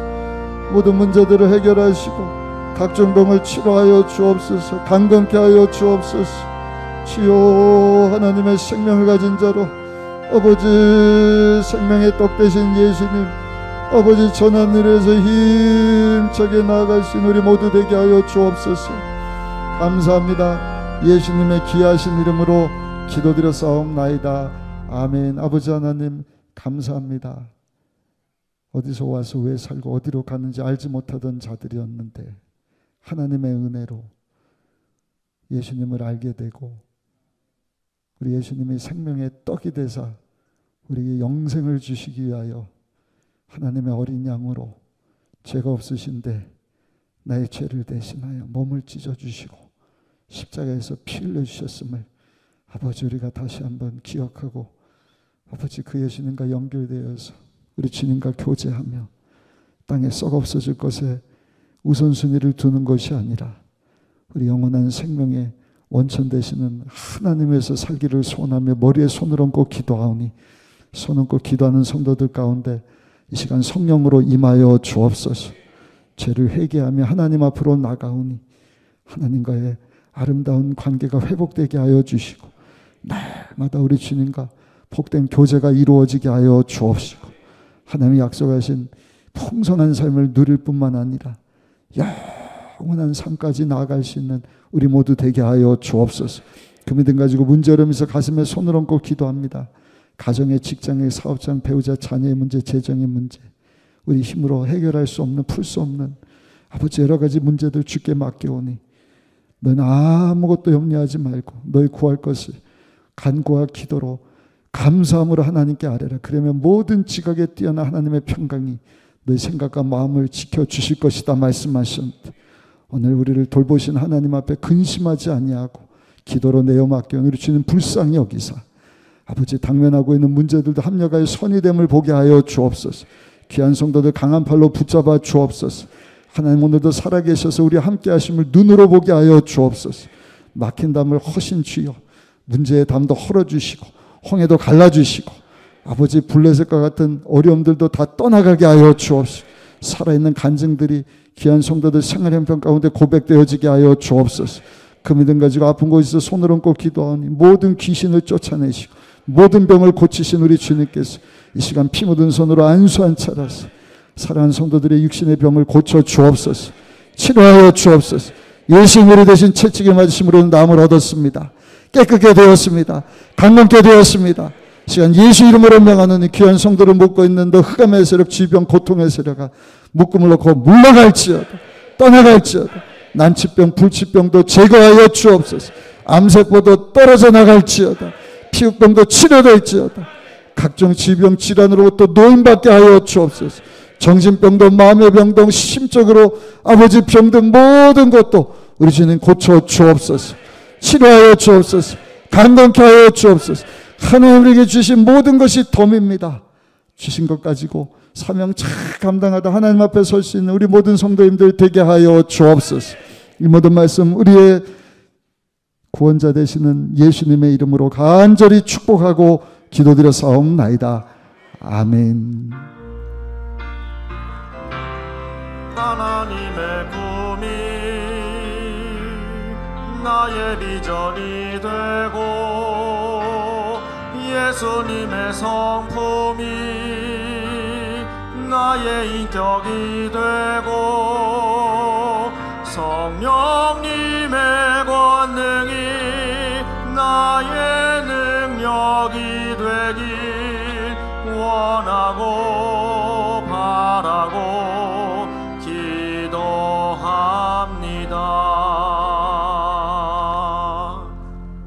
모든 문제들을 해결하시고 각종 병을 치료하여 주옵소서. 강건케 하여 주옵소서. 주여 하나님의 생명을 가진 자로 아버지 생명의 떡 되신 예수님 아버지 전한 일에서 힘차게 나아가신 우리 모두 되게 하여 주옵소서. 감사합니다. 예수님의 귀하신 이름으로 기도드렸사옵나이다. 아멘. 아버지 하나님 감사합니다. 어디서 와서 왜 살고 어디로 가는지 알지 못하던 자들이었는데 하나님의 은혜로 예수님을 알게 되고 우리 예수님이 생명의 떡이 되사 우리에게 영생을 주시기 위하여 하나님의 어린 양으로 죄가 없으신데 나의 죄를 대신하여 몸을 찢어주시고 십자가에서 피 흘려주셨음을 아버지 우리가 다시 한번 기억하고 아버지 그 예수님과 연결되어서 우리 주님과 교제하며 땅에 썩 없어질 것에 우선순위를 두는 것이 아니라 우리 영원한 생명의 원천 되시는 하나님에서 살기를 소원하며 머리에 손을 얹고 기도하오니 손 얹고 기도하는 성도들 가운데 이 시간 성령으로 임하여 주옵소서. 죄를 회개하며 하나님 앞으로 나가오니 하나님과의 아름다운 관계가 회복되게 하여 주시고 날마다 우리 주님과 복된 교제가 이루어지게 하여 주옵시고 하나님이 약속하신 풍성한 삶을 누릴 뿐만 아니라 영원한 삶까지 나아갈 수 있는 우리 모두 되게 하여 주옵소서. 그 믿음 가지고 문제로면서 가슴에 손을 얹고 기도합니다. 가정의, 직장의, 사업장, 배우자, 자녀의 문제, 재정의 문제, 우리 힘으로 해결할 수 없는, 풀 수 없는 아버지 여러 가지 문제들 주께 맡겨오니 너는 아무것도 염려하지 말고 너희 구할 것을 간구와 기도로 감사함으로 하나님께 아뢰라. 그러면 모든 지각에 뛰어난 하나님의 평강이 너희 생각과 마음을 지켜주실 것이다 말씀하셨는데 오늘 우리를 돌보신 하나님 앞에 근심하지 아니하고 기도로 내어 맡겨온 우리 주님 불쌍히 여기사 아버지 당면하고 있는 문제들도 합력하여 선의됨을 보게 하여 주옵소서. 귀한 성도들 강한 팔로 붙잡아 주옵소서. 하나님 오늘도 살아계셔서 우리 함께 하심을 눈으로 보게 하여 주옵소서. 막힌 담을 허신 주여 문제의 담도 헐어주시고 홍해도 갈라주시고 아버지 블레셋과 같은 어려움들도 다 떠나가게 하여 주옵소서. 살아있는 간증들이 귀한 성도들 생활 형편 가운데 고백되어지게 하여 주옵소서. 그 믿음 가지고 아픈 곳에서 손을 얹고 기도하니 모든 귀신을 쫓아내시고 모든 병을 고치신 우리 주님께서 이 시간 피 묻은 손으로 안수한 차라서 사랑하는 성도들의 육신의 병을 고쳐 주옵소서. 치료하여 주옵소서. 예수님 우리 대신 채찍에 맞으심으로 남을 얻었습니다. 깨끗게 되었습니다. 강건케 되었습니다. 시간 예수 이름으로 명하는 귀한 성도를 묶고 있는 너 흑암의 세력, 질병, 고통의 세력아 묶음을 놓고 물러갈지어다. 떠나갈지어다. 난치병, 불치병도 제거하여 주옵소서. 암세포도 떨어져 나갈지어다. 피부병도 치료될지어다. 각종 질병, 질환으로부터 노임받게 하여 주옵소서. 정신병도 마음의 병도 심적으로 아버지 병든 모든 것도 우리 주님 고쳐 주옵소서. 치료하여 주옵소서. 강건케 하여 주옵소서. 하나님 우리에게 주신 모든 것이 덤입니다. 주신 것 가지고 사명 잘 감당하다 하나님 앞에 설 수 있는 우리 모든 성도님들 되게 하여 주옵소서. 이 모든 말씀 우리의 구원자 되시는 예수님의 이름으로 간절히 축복하고 기도드려 사옵나이다. 아멘. 하나님의 꿈이 나의 비전이 되고 예수님의 성품이 나의 인격이 되고 성령님의 권능이 나의 능력이 되길 원하고 바라고 기도합니다.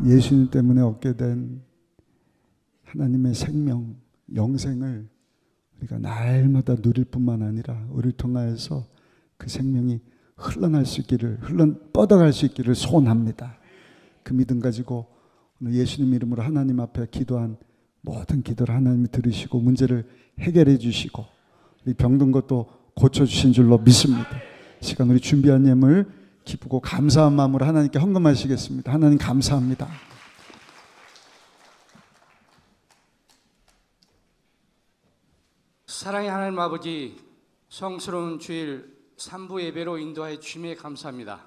예수님 때문에 얻게 된 하나님의 생명, 영생을 우리가 날마다 누릴 뿐만 아니라 우리를 통하여서 그 생명이 흘러날 수 있기를, 뻗어갈 수 있기를 소원합니다. 그 믿음 가지고 오늘 예수님 이름으로 하나님 앞에 기도한 모든 기도를 하나님이 들으시고 문제를 해결해 주시고 우리 병든 것도 고쳐주신 줄로 믿습니다. 시간 우리 준비한 예물 기쁘고 감사한 마음으로 하나님께 헌금하시겠습니다. 하나님 감사합니다. 사랑의 하나님 아버지, 성스러운 주일 3부 예배로 인도하여 주심에 감사합니다.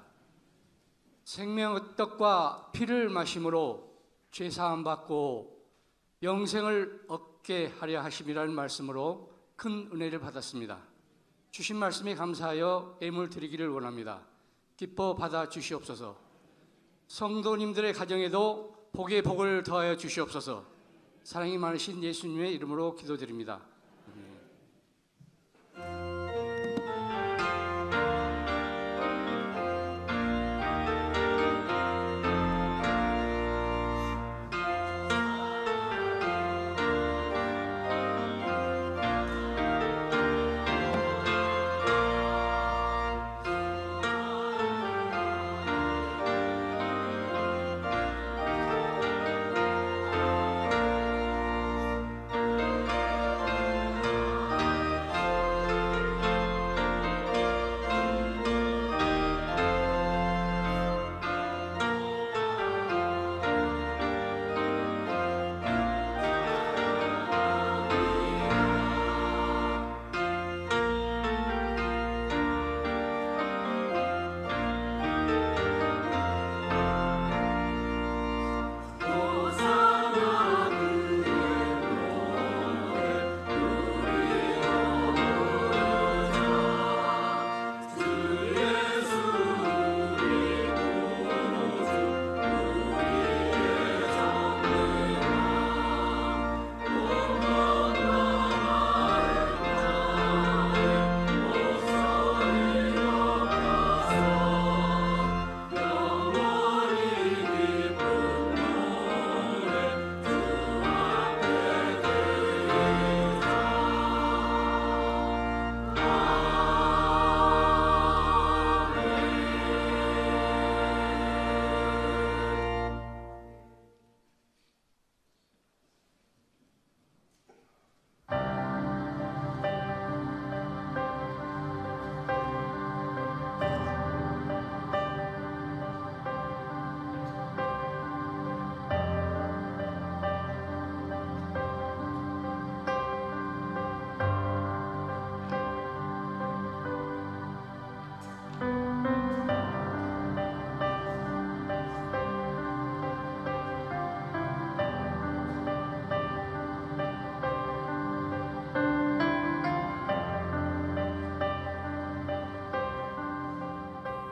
생명의 떡과 피를 마심으로 죄사함 받고 영생을 얻게 하려 하심이라는 말씀으로 큰 은혜를 받았습니다. 주신 말씀에 감사하여 예물 드리기를 원합니다. 기뻐 받아 주시옵소서. 성도님들의 가정에도 복의 복을 더하여 주시옵소서. 사랑이 많으신 예수님의 이름으로 기도드립니다.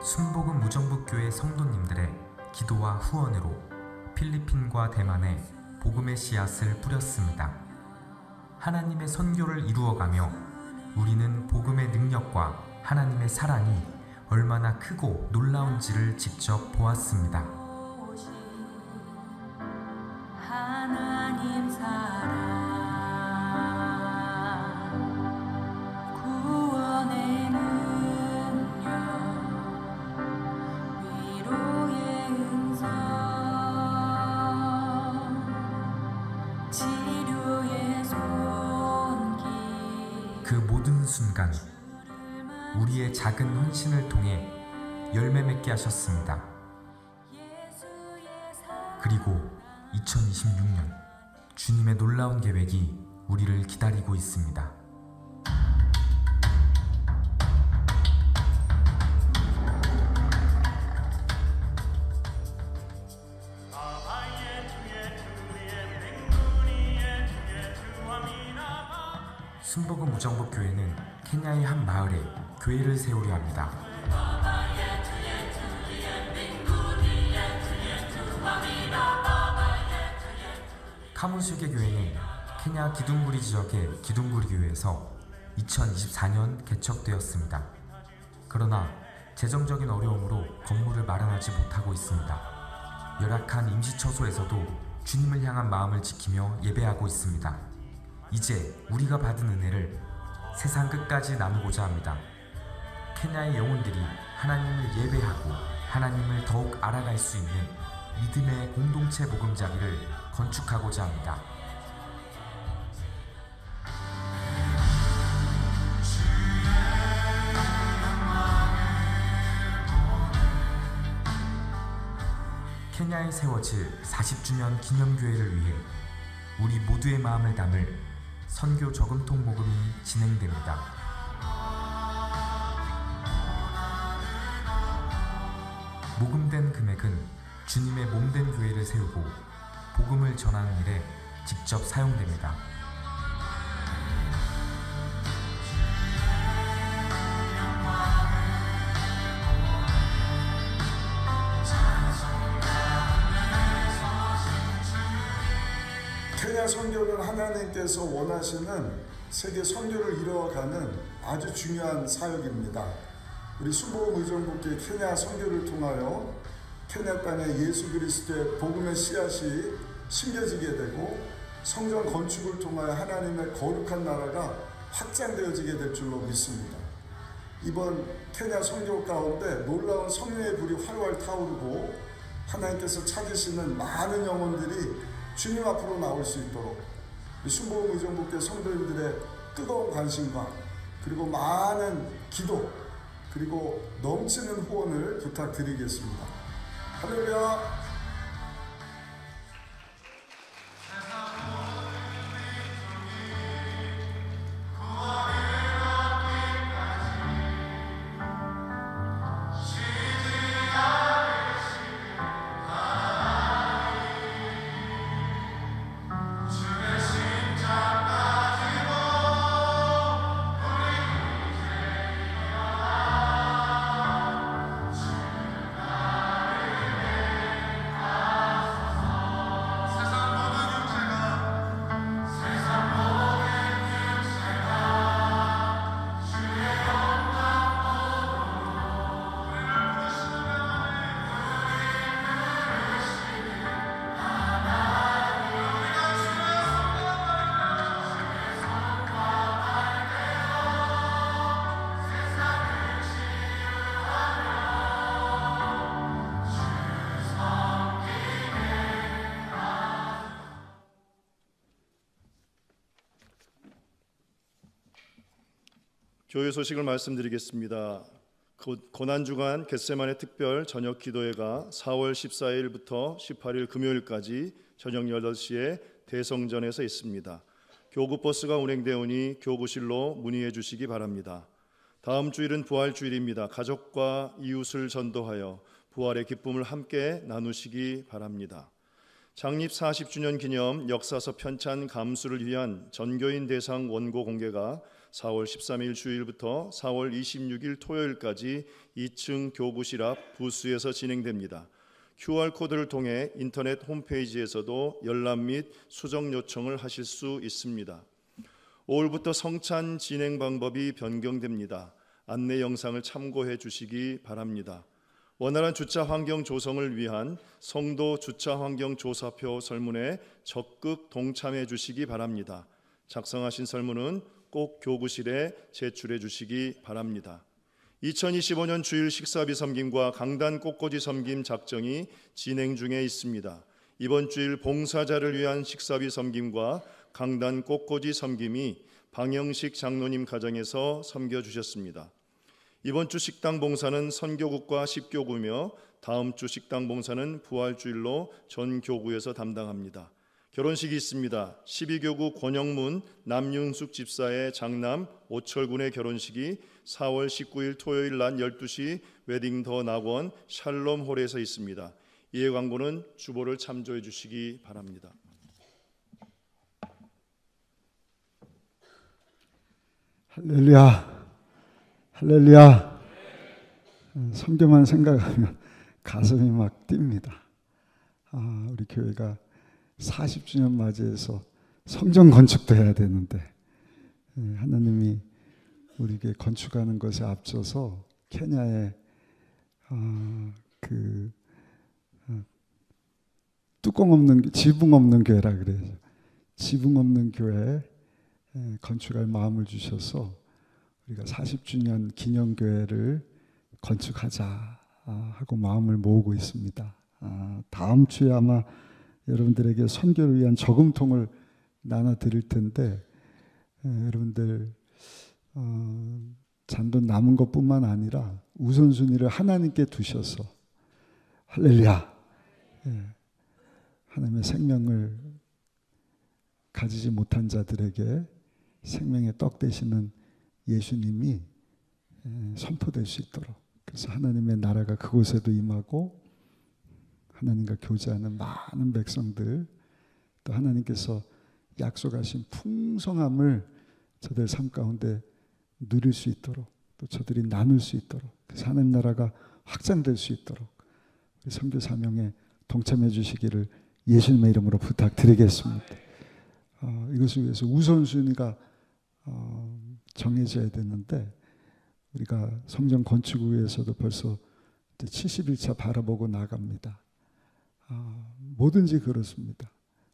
순복음 무정부교회 성도님들의 기도와 후원으로 필리핀과 대만에 복음의 씨앗을 뿌렸습니다. 하나님의 선교를 이루어가며 우리는 복음의 능력과 하나님의 사랑이 얼마나 크고 놀라운지를 직접 보았습니다. 하나님 사랑 구원의 능력 위로의 음성 치료의 손길 그 모든 순간 우리의 작은 헌신을 통해 열매 맺게 하셨습니다. 그리고 2026년 주님의 놀라운 계획이 우리를 기다리고 있습니다. 순복음 무정부교회는 케냐의 한 마을에 교회를 세우려 합니다. 카무슈게 교회는 케냐 기둥구리 지역의 기둥구리 교회에서 2024년 개척되었습니다. 그러나 재정적인 어려움으로 건물을 마련하지 못하고 있습니다. 열악한 임시처소에서도 주님을 향한 마음을 지키며 예배하고 있습니다. 이제 우리가 받은 은혜를 세상 끝까지 나누고자 합니다. 케냐의 영혼들이 하나님을 예배하고 하나님을 더욱 알아갈 수 있는 믿음의 공동체 보금자리를 건축하고자 합니다. 케냐에 세워질 40주년 기념교회를 위해 우리 모두의 마음을 담을 선교 저금통 모금이 진행됩니다. 모금된 금액은 주님의 몸된 교회를 세우고 복음을 전하는 일에 직접 사용됩니다. 케냐 선교는 하나님께서 원하시는 세계 선교를 이루어가는 아주 중요한 사역입니다. 우리 순복음 의정부교회 케냐 선교를 통하여 케냐 땅에 예수 그리스도의 복음의 씨앗이 심겨지게 되고 성전 건축을 통하여 하나님의 거룩한 나라가 확장되어지게 될 줄로 믿습니다. 이번 케냐 선교 가운데 놀라운 성령의 불이 활활 타오르고 하나님께서 찾으시는 많은 영혼들이 주님 앞으로 나올 수 있도록 우리 순복음 의정부교회 성도님들의 뜨거운 관심과 그리고 많은 기도 그리고 넘치는 후원을 부탁드리겠습니다. 할렐루야. 교회 소식을 말씀드리겠습니다. 고난주간 겟세마네 특별 저녁 기도회가 4월 14일부터 18일 금요일까지 저녁 8시에 대성전에서 있습니다. 교구버스가 운행되오니 교구실로 문의해 주시기 바랍니다. 다음 주일은 부활주일입니다. 가족과 이웃을 전도하여 부활의 기쁨을 함께 나누시기 바랍니다. 창립 40주년 기념 역사서 편찬 감수를 위한 전교인 대상 원고 공개가 4월 13일 주일부터 4월 26일 토요일까지 2층 교구실 앞 부스에서 진행됩니다. QR코드를 통해 인터넷 홈페이지에서도 열람 및 수정 요청을 하실 수 있습니다. 5월부터 성찬 진행 방법이 변경됩니다. 안내 영상을 참고해 주시기 바랍니다. 원활한 주차 환경 조성을 위한 성도 주차 환경 조사표 설문에 적극 동참해 주시기 바랍니다. 작성하신 설문은 꼭 교구실에 제출해 주시기 바랍니다. 2025년 주일 식사비 섬김과 강단 꽃꽂이 섬김 작정이 진행 중에 있습니다. 이번 주일 봉사자를 위한 식사비 섬김과 강단 꽃꽂이 섬김이 방영식 장로님 가정에서 섬겨주셨습니다. 이번 주 식당 봉사는 선교국과 10교구며 다음 주 식당 봉사는 부활주일로 전 교구에서 담당합니다. 결혼식이 있습니다. 12교구 권영문 남윤숙 집사의 장남 오철군의 결혼식이 4월 19일 토요일 낮 12시 웨딩 더 낙원 샬롬홀에서 있습니다. 이해 광고는 주보를 참조해 주시기 바랍니다. 할렐루야, 할렐루야. 성경만 생각하면 가슴이 막 뜁니다. 우리 교회가 40주년 맞이해서 성전 건축도 해야 되는데 하나님이 우리에게 건축하는 것에 앞서서 케냐의 뚜껑 없는 지붕 없는 교회라 그래요. 지붕 없는 교회 건축할 마음을 주셔서 우리가 40주년 기념교회를 건축하자 하고 마음을 모으고 있습니다. 다음 주에 아마 여러분들에게 선교를 위한 저금통을 나눠 드릴 텐데 여러분들 잔돈 남은 것뿐만 아니라 우선순위를 하나님께 두셔서 할렐루야, 하나님의 생명을 가지지 못한 자들에게 생명의 떡 되시는 예수님이 선포될 수 있도록, 그래서 하나님의 나라가 그곳에도 임하고 하나님과 교제하는 많은 백성들, 또 하나님께서 약속하신 풍성함을 저들 삶 가운데 누릴 수 있도록, 또 저들이 나눌 수 있도록, 그래서 하나님 나라가 확장될 수 있도록 우리 선교 사명에 동참해 주시기를 예수님의 이름으로 부탁드리겠습니다. 이것을 위해서 우선순위가 정해져야 되는데 우리가 성전 건축을 위해서도 벌써 70일차 바라보고 나갑니다. 뭐든지 그렇습니다.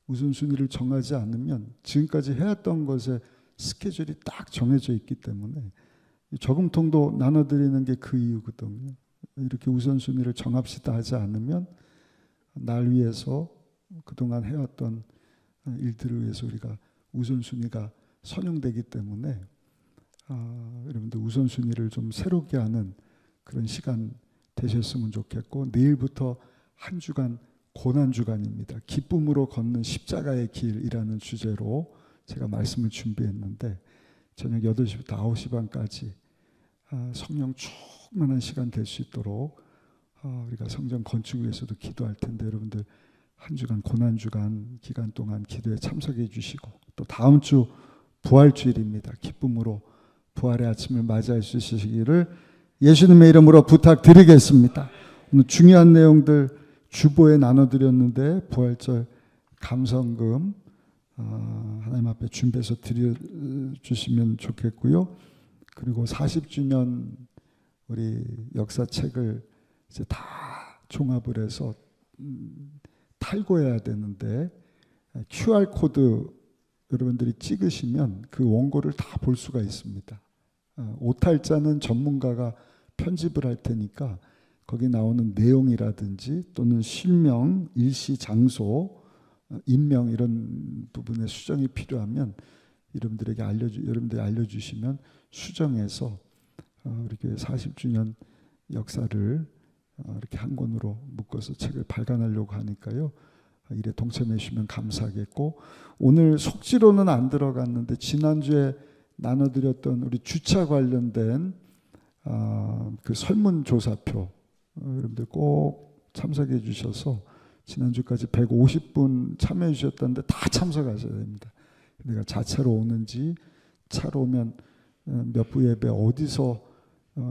우선순위를 정하지 않으면 지금까지 해왔던 것에 스케줄이 딱 정해져 있기 때문에 저금통도 나눠드리는 게 그 이유거든요. 이렇게 우선순위를 정합시다 하지 않으면 날 위해서 그동안 해왔던 일들을 위해서 우리가 우선순위가 선용되기 때문에 여러분들 우선순위를 좀 새롭게 하는 그런 시간 되셨으면 좋겠고, 내일부터 한 주간 고난주간입니다. 기쁨으로 걷는 십자가의 길이라는 주제로 제가 말씀을 준비했는데 저녁 8시부터 9시 반까지 성령 충만한 시간 될 수 있도록 우리가 성전 건축 위해서도 기도할 텐데 여러분들 한 주간 고난주간 기간 동안 기도에 참석해 주시고, 또 다음 주 부활주일입니다. 기쁨으로 부활의 아침을 맞이할 수 있으시기를 예수님의 이름으로 부탁드리겠습니다. 오늘 중요한 내용들 주보에 나눠드렸는데 부활절 감성금 하나님 앞에 준비해서 드려주시면 좋겠고요. 그리고 40주년 우리 역사책을 이제 다 종합을 해서 탈고해야 되는데 QR코드 여러분들이 찍으시면 그 원고를 다 볼 수가 있습니다. 오탈자는 전문가가 편집을 할 테니까 거기 나오는 내용이라든지 또는 실명, 일시, 장소, 인명 이런 부분에 수정이 필요하면 여러분들이 알려주시면 수정해서 우리 교회 40주년 역사를 이렇게 한 권으로 묶어서 책을 발간하려고 하니까요. 일에 동참해 주시면 감사하겠고, 오늘 속지로는 안 들어갔는데 지난주에 나눠드렸던 우리 주차 관련된 그 설문조사표 여러분들 꼭 참석해 주셔서 지난주까지 150분 참여해 주셨다는데 다 참석하셔야 됩니다. 내가 자차로 오는지 차로 오면 몇 부 예배 어디서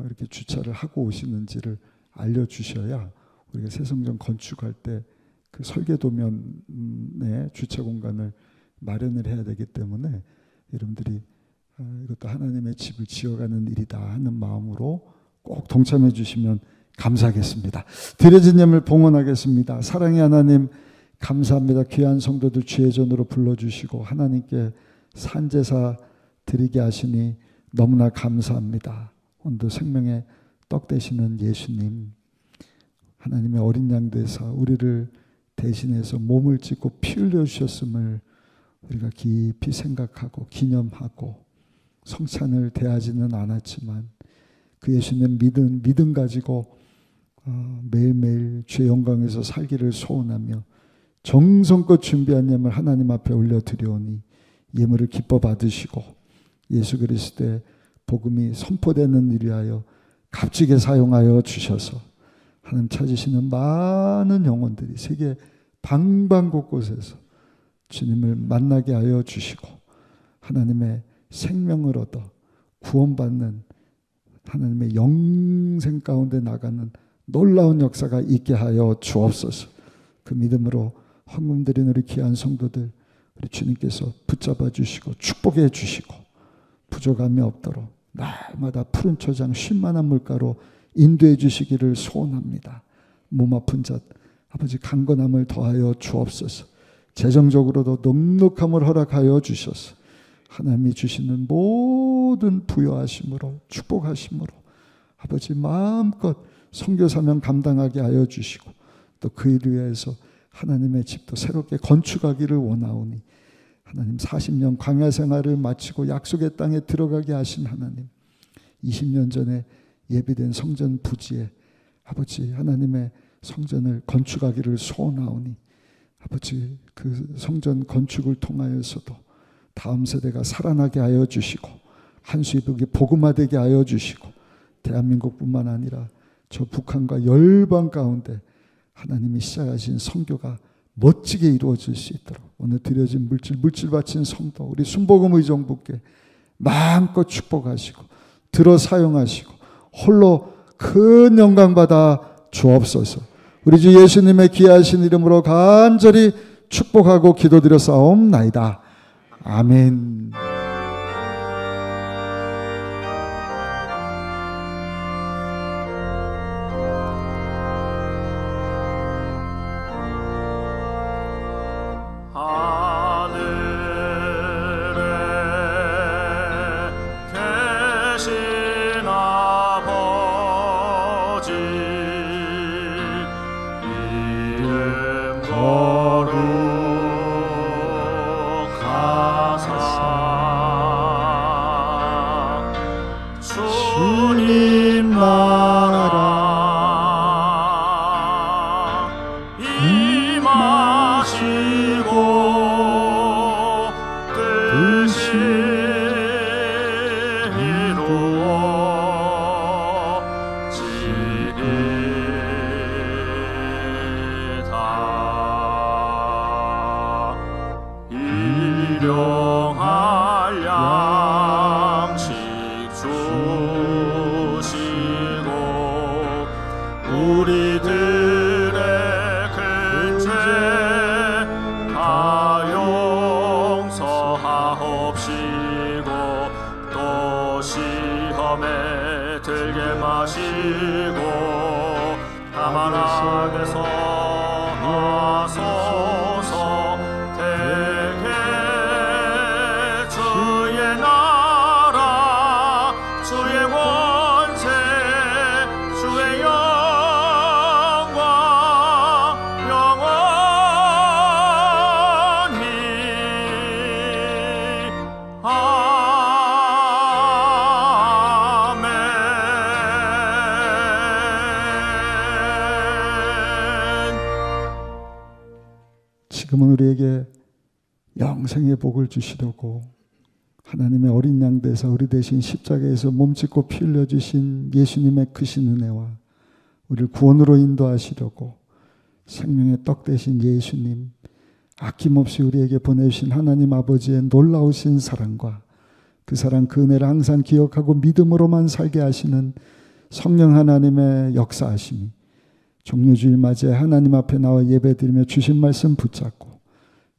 이렇게 주차를 하고 오시는지를 알려주셔야 우리가 새성전 건축할 때 그 설계도면에 주차 공간을 마련을 해야 되기 때문에 여러분들이 이것도 하나님의 집을 지어가는 일이다 하는 마음으로 꼭 동참해 주시면 감사하겠습니다. 드려진 예물 봉헌하겠습니다. 사랑의 하나님 감사합니다. 귀한 성도들 주의 전으로 불러주시고 하나님께 산제사 드리게 하시니 너무나 감사합니다. 오늘도 생명의 떡 되시는 예수님, 하나님의 어린 양 되사 우리를 대신해서 몸을 찢고 피 흘려 주셨음을 우리가 깊이 생각하고 기념하고 성찬을 대하지는 않았지만 그 예수님 믿음 가지고 매일매일 주의 영광에서 살기를 소원하며 정성껏 준비한 예물 하나님 앞에 올려드리오니 예물을 기뻐 받으시고 예수 그리스도의 복음이 선포되는 일 위하여 값지게 사용하여 주셔서 하나님 찾으시는 많은 영혼들이 세계 방방곳곳에서 주님을 만나게 하여 주시고 하나님의 생명을 얻어 구원받는 하나님의 영생 가운데 나가는 놀라운 역사가 있게 하여 주옵소서. 그 믿음으로 헌금 드린 우리 귀한 성도들 우리 주님께서 붙잡아 주시고 축복해 주시고 부족함이 없도록 날마다 푸른 초장 쉴만한 물가로 인도해 주시기를 소원합니다. 몸 아픈 자 아버지 강건함을 더하여 주옵소서. 재정적으로도 넉넉함을 허락하여 주셔서 하나님이 주시는 모든 부여하심으로 축복하심으로 아버지 마음껏 선교 사명 감당하게 하여 주시고 또 그 일 위해서 하나님의 집도 새롭게 건축하기를 원하오니 하나님 40년 광야 생활을 마치고 약속의 땅에 들어가게 하신 하나님 20년 전에 예비된 성전 부지에 아버지 하나님의 성전을 건축하기를 소원하오니 아버지 그 성전 건축을 통하여서도 다음 세대가 살아나게 하여 주시고 한수이북이 복음화되게 하여 주시고 대한민국뿐만 아니라 저 북한과 열방 가운데 하나님이 시작하신 선교가 멋지게 이루어질 수 있도록 오늘 드려진 물질 바친 성도 우리 순복음 의정부께 마음껏 축복하시고 들어 사용하시고 홀로 큰 영광 받아 주옵소서. 우리 주 예수님의 귀하신 이름으로 간절히 축복하고 기도드려 싸움나이다. 아멘. 지금은 우리에게 영생의 복을 주시려고 하나님의 어린 양 되사 우리 대신 십자가에서 몸짓고 피 흘려 주신 예수님의 크신 은혜와 우리를 구원으로 인도하시려고 생명의 떡 되신 예수님 아낌없이 우리에게 보내주신 하나님 아버지의 놀라우신 사랑과 그 사랑 그 은혜를 항상 기억하고 믿음으로만 살게 하시는 성령 하나님의 역사하심이 종료주일 맞이해 하나님 앞에 나와 예배드리며 주신 말씀 붙잡고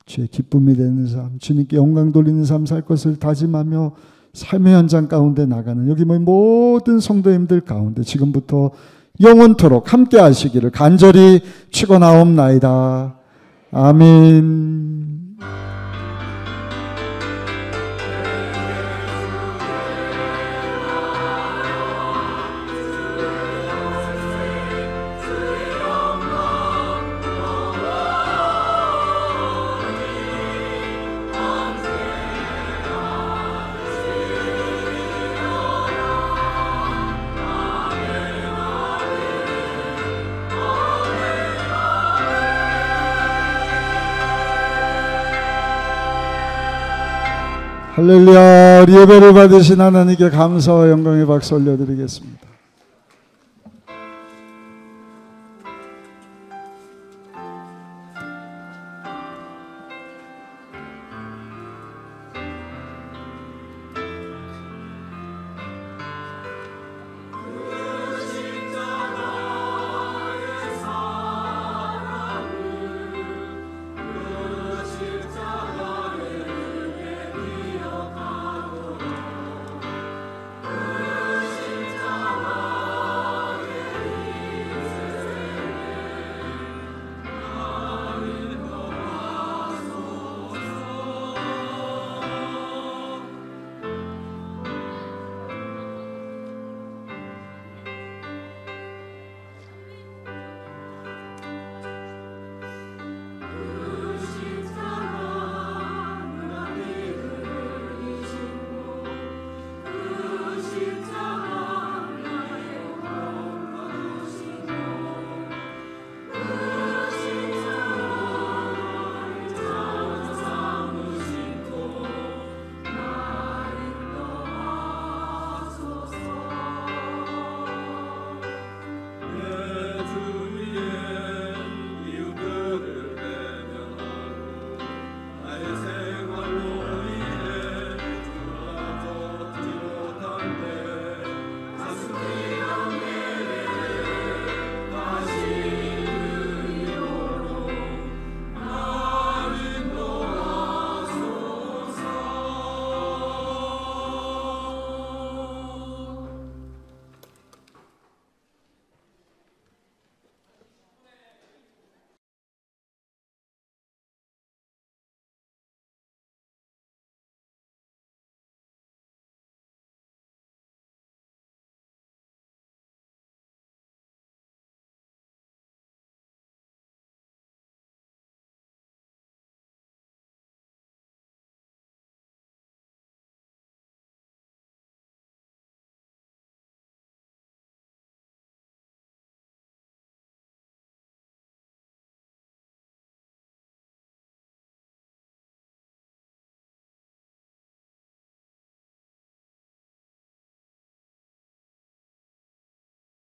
주의 기쁨이 되는 삶, 주님께 영광 돌리는 삶 살 것을 다짐하며 삶의 현장 가운데 나가는 여기 모든 성도님들 가운데 지금부터 영원토록 함께 하시기를 간절히 축원하옵나이다. 아멘. 할렐루야. 우리 예배를 받으신 하나님께 감사와 영광의 박수 올려드리겠습니다.